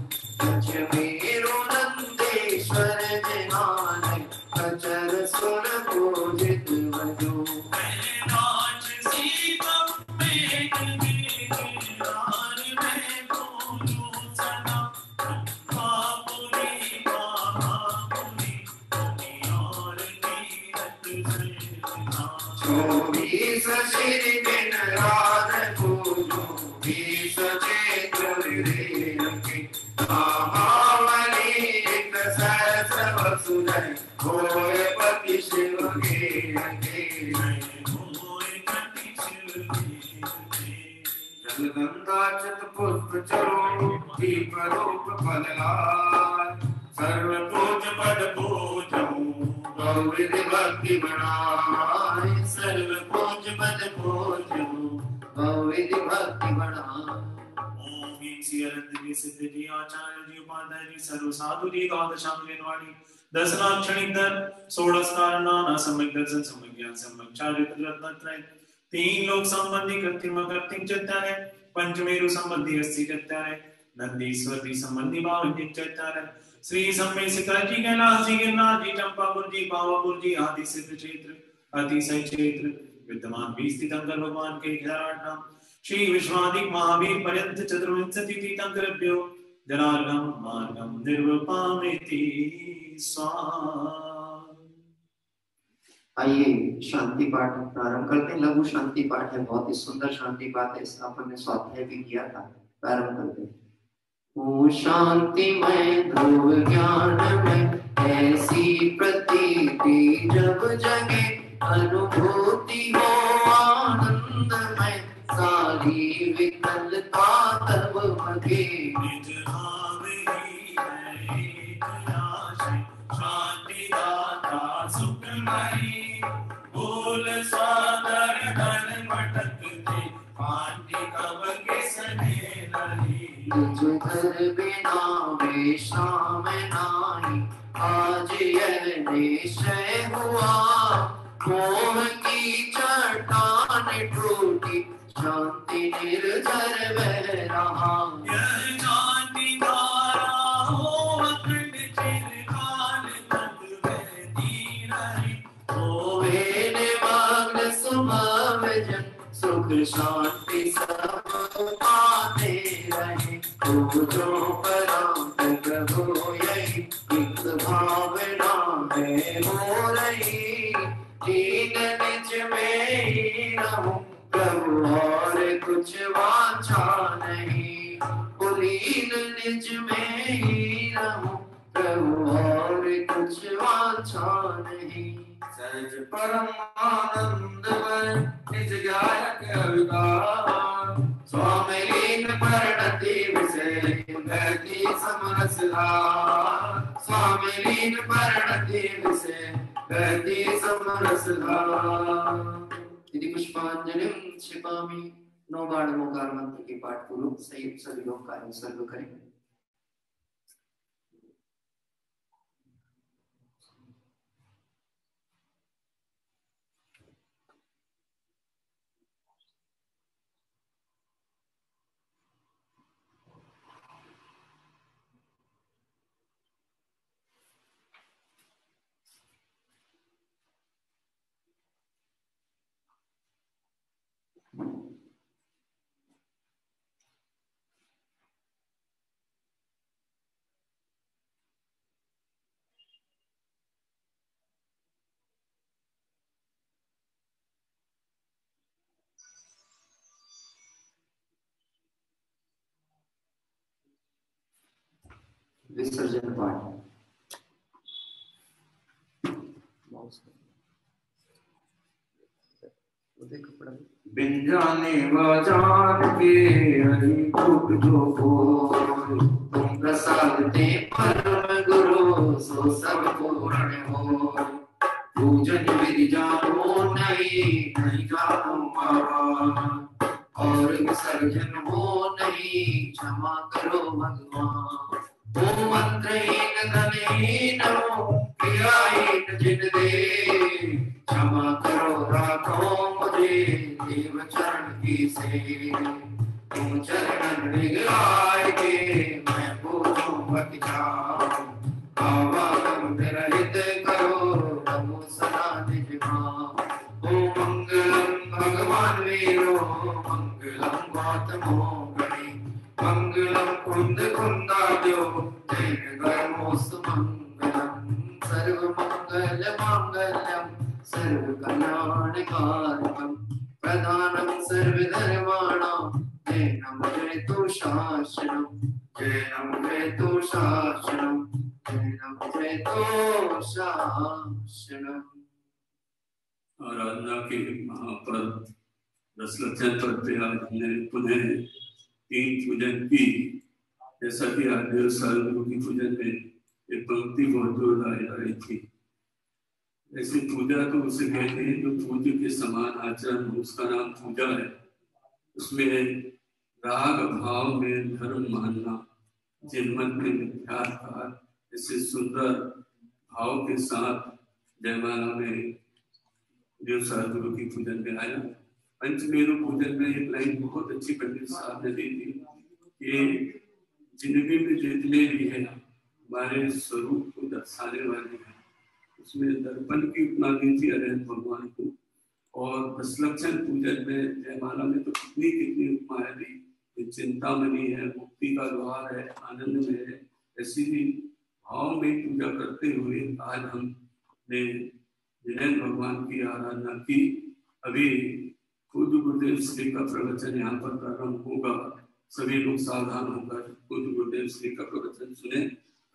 अजमेरु नंदेश्वर जनानय अचर सुर पूजित वजो नाच सीतम में गिरार में बोलूं सदा बापुरी बापुरी और कीरत सेना 24 श्री दिन रात पूजो 20 चैत्र विरेरके महावली एक सहस्र वसुधै होय पति शिव के जलगंगा पुष्प चरो दीप रूप फललाय सर्व पूज पद पूजो विधि भक्ति बढ़ाए सर्व पूज पद पूजो विधि भक्ति बढ़ाए। ओम श्री अनंत जी सिद्ध जी आचार्य जी उपाध्याय जी सर्व साधु जी द्वादशांग वाणी 10 लाक्षणिक धर 16 कारण नाना सम्यक दर्शन सम्यक ज्ञान सम्यक चारित्र रत्नत्रय 3 लोक संबंधी कृत्रिम कृत्रिम चैत्य पंचमेरु संबंधी अस्सी चैत्य नंदीश्वर जी संबंधी भावनिक चैत्य श्री सम्मेशिखर जी कैलाश जी गिरनार जी चंपापुर जी पावापुर जी आदि सिद्ध क्षेत्र अतिशय क्षेत्र विद्यमान 20 तीर्थंकर भगवान के 11 नाम श्री विश्वाधिक महावीर पर्यंत चतुर्विंशति तीर्थंकरेभ्यो जनार्गम मार्गम निर्वपामिति स्वाहा। आइए शांति पाठ प्रारंभ करते हैं। लघु शांति पाठ है, बहुत ही सुंदर शांति पाठ है। इसका अपन ने स्वाध्याय भी किया था। प्रारंभ करते हैं। ओ शांतिमय ध्रुव ज्ञान में ऐसी प्रतीति जब जगे अनुभूति हो आनंदमय सारी विकलता तब भगे निज भावही है एक आशय शांति दाता सुखमयी भूल सागर धन भटकते पांडि कब किसने नहीं निज घर बिना वे शाम नाई आज यह निश्चय हुआ मोह की चट्टान टूटी शांति निर्झर बह रहा यह शांति धारा हो अखंड चिरकाल तक बहती रहे होवे निमग्न सुबह जन सुख शांति सब पाते रहे पूजो परांत प्रभु यही एक भावना है हो रही दीन निज में ही रहूं प्रभु और कुछ वांछा नहीं कुलीन निज में ही रहूं प्रभु और कुछ वांछा नहीं सहज परम आनंदमय निज गायक अविकार स्वामी लीन परिणति विषय गति समरसधार स्वामी लीन परिणति विषय गति समरसधार। यदि पुष्पांजलि क्षिपामि 9 बार नमोकार मंत्र के पाठ पूर्वक सभी लोग कार्य सर्व करें। विसर्जन पाठ। बिन जाने जान के हरि भूख जो बोल, तुम प्रसाद ते परम गुरु सो सब पूर्ण हो। पूजन विधि जानो नहीं, नहीं जानो पावन, और विसर्जन हो नहीं, क्षमा करो भगवान। ओम मंत्रहीन धनहीन हो, क्रियाहीन जिन दे, क्षमा करो राखो मुझे, देव चरण की से। तुम चरण निगलाए के मैं पूछूं बत जाऊं, आवागम रहित करो रघु सना निज भाव। ओम मंगलम भगवान वीरो, मंगलम गौतमो गणे, मंगलम कुंद कुंदाब्जो, जय गर्मोस्तु मंगलम। सर्व मंगल मांगल्यम, सर्व कल्याणकारकम, प्रधानम सर्वधर्माणां, जयं जयतु शासनम, जयं जयतु शासनम, जयं जयतु शासनम। आराधना के महापर्व दशलक्षण पर पे आज हमने पुनः 3 पूजन की। जैसा कि आज सदगुरु की पूजन में एक पंक्ति बहुत जोरदार आई थी। ऐसी पूजा तो उसे कहते हैं जो पूज्य के समान आचरण, उसका नाम पूजा है। उसमें राग भाव में धर्म मानना, जिनमन में मिथ्याचार, ऐसे सुंदर भाव के साथ जयमाला में देव सदगुरु की पूजन में आया। पंचमेरु पूजन में एक लाइन बहुत अच्छी पंडित साहब ने दी थी कि जिंदगी में जितने भी है हमारे स्वरूप को दर्शाने वाले हैं। उसमें दर्पण की उपमा दी थी अरहंत भगवान को, और दशलक्षण पूजन में जयमाला में तो कितनी कितनी उपमाएं दी। चिंतामणि है, मुक्ति का द्वार है, आनंद में है। ऐसी ही भाव में पूजा करते हुए आज हमने जिनेन्द्र भगवान की आराधना की। अभी पूज्य गुरुदेव श्री का प्रवचन यहाँ पर प्रारंभ होगा। सभी लोग सावधान होकर पूज्य गुरुदेव श्री का प्रवचन सुने।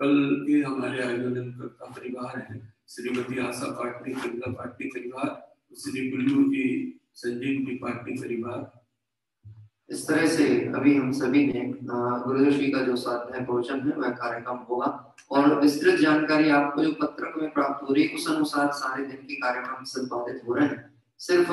कल के हमारे आयोजन करता परिवार है श्रीमती आशा पाटनी, कविता पाटनी परिवार, श्री गुल्लू जी, संजीव जी पाटनी परिवार। इस तरह से अभी हम सभी ने गुरुदेव श्री का जो स्वाध्याय प्रवचन है वह कार्यक्रम होगा, और विस्तृत जानकारी आपको जो पत्रक में प्राप्त हो रही है उस अनुसार सारे दिन के कार्यक्रम संपादित हो रहे हैं। सिर्फ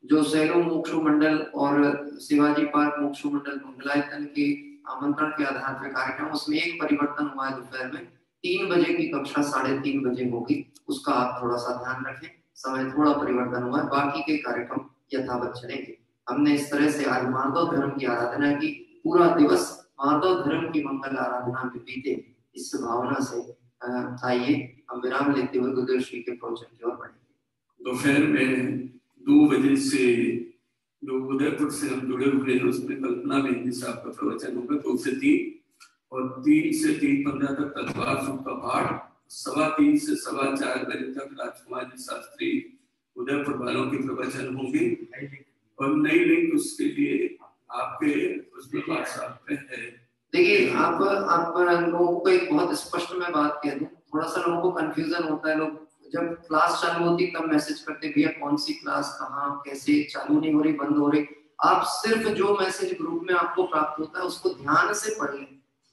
जो सैरो मोक्षु मंडल और शिवाजी पार्क मोक्षु मंडल मंगलायतन के आमंत्रण के आधार पर कार्यक्रम, उसमें एक परिवर्तन हुआ है। दोपहर में 3 बजे की कक्षा 3:30 बजे होगी, उसका आप थोड़ा सा ध्यान रखें। समय थोड़ा परिवर्तन हुआ है, बाकी के कार्यक्रम यथावत चलेंगे। हमने इस तरह से आज माधव धर्म की आराधना की। पूरा दिवस माधव धर्म की मंगल आराधना में बीते, इस भावना से आइए हम विराम लेते हुए गुरुदेव श्री के प्रवचन की ओर बढ़ेंगे। दोपहर में 2 बजे से जो उदयपुर से हम जुड़े हुए हैं उसमें कल्पना बेंदी साहब का प्रवचन होगा 2 से 3, और 3 से 3:15 तक तत्वार सूक्त का पाठ, 3:15 से 4:15 बजे तक राजकुमार जी शास्त्री उदयपुर वालों के प्रवचन होंगे। और नई लिंक उसके लिए आपके उसमें व्हाट्सएप पे है। देखिए आप लोगों को एक बहुत स्पष्ट मैं बात कह दूं, थोड़ा सा लोगों को कंफ्यूजन होता है। लोग जब क्लास चालू होती तब मैसेज करते भैया कौन सी क्लास कहाँ कैसे चालू नहीं हो रही, बंद हो रही। आप सिर्फ जो मैसेज ग्रुप में आपको प्राप्त होता है उसको ध्यान से पढ़ लें,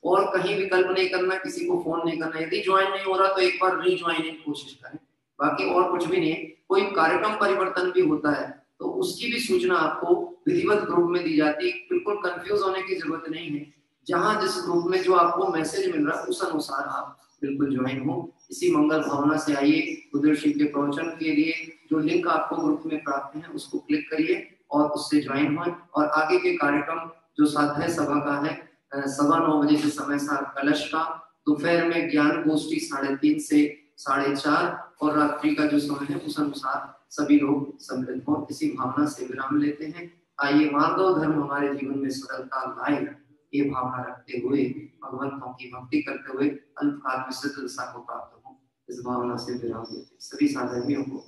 और कहीं विकल्प नहीं करना, किसी को फोन नहीं करना। यदि ज्वाइन नहीं हो रहा तो एक बार रीज्वाइन की कोशिश करें, बाकी और कुछ भी नहीं है। कोई कार्यक्रम परिवर्तन भी होता है तो उसकी भी सूचना आपको विधिवत ग्रुप में दी जाती है। बिल्कुल कंफ्यूज होने की जरूरत नहीं है। जहां जिस ग्रुप में जो आपको मैसेज मिल रहा है उस अनुसार आप बिल्कुल ज्वाइन हो। इसी मंगल भावना से आइए गुरुदेव श्री के प्रवचन के लिए जो लिंक आपको ग्रुप में प्राप्त है उसको क्लिक करिए और उससे ज्वाइन हो। और आगे के कार्यक्रम जो स्वाध्याय सभा का है 9:15 बजे से समय सार कलश का, दोपहर में ज्ञान गोष्ठी 3:30 से 4:30, और रात्रि का जो समय है उस अनुसार सभी लोग सम्मिलित हो। इसी भावना से विराम लेते हैं। आइए माधव धर्म हमारे जीवन में सरलता लाए, ये भावना रखते हुए भगवंतों की भक्ति करते हुए अल्पकाल में सिद्ध दशा को प्राप्त हो, इस भावना से विराम लेते हैं। सभी साधर्मियों को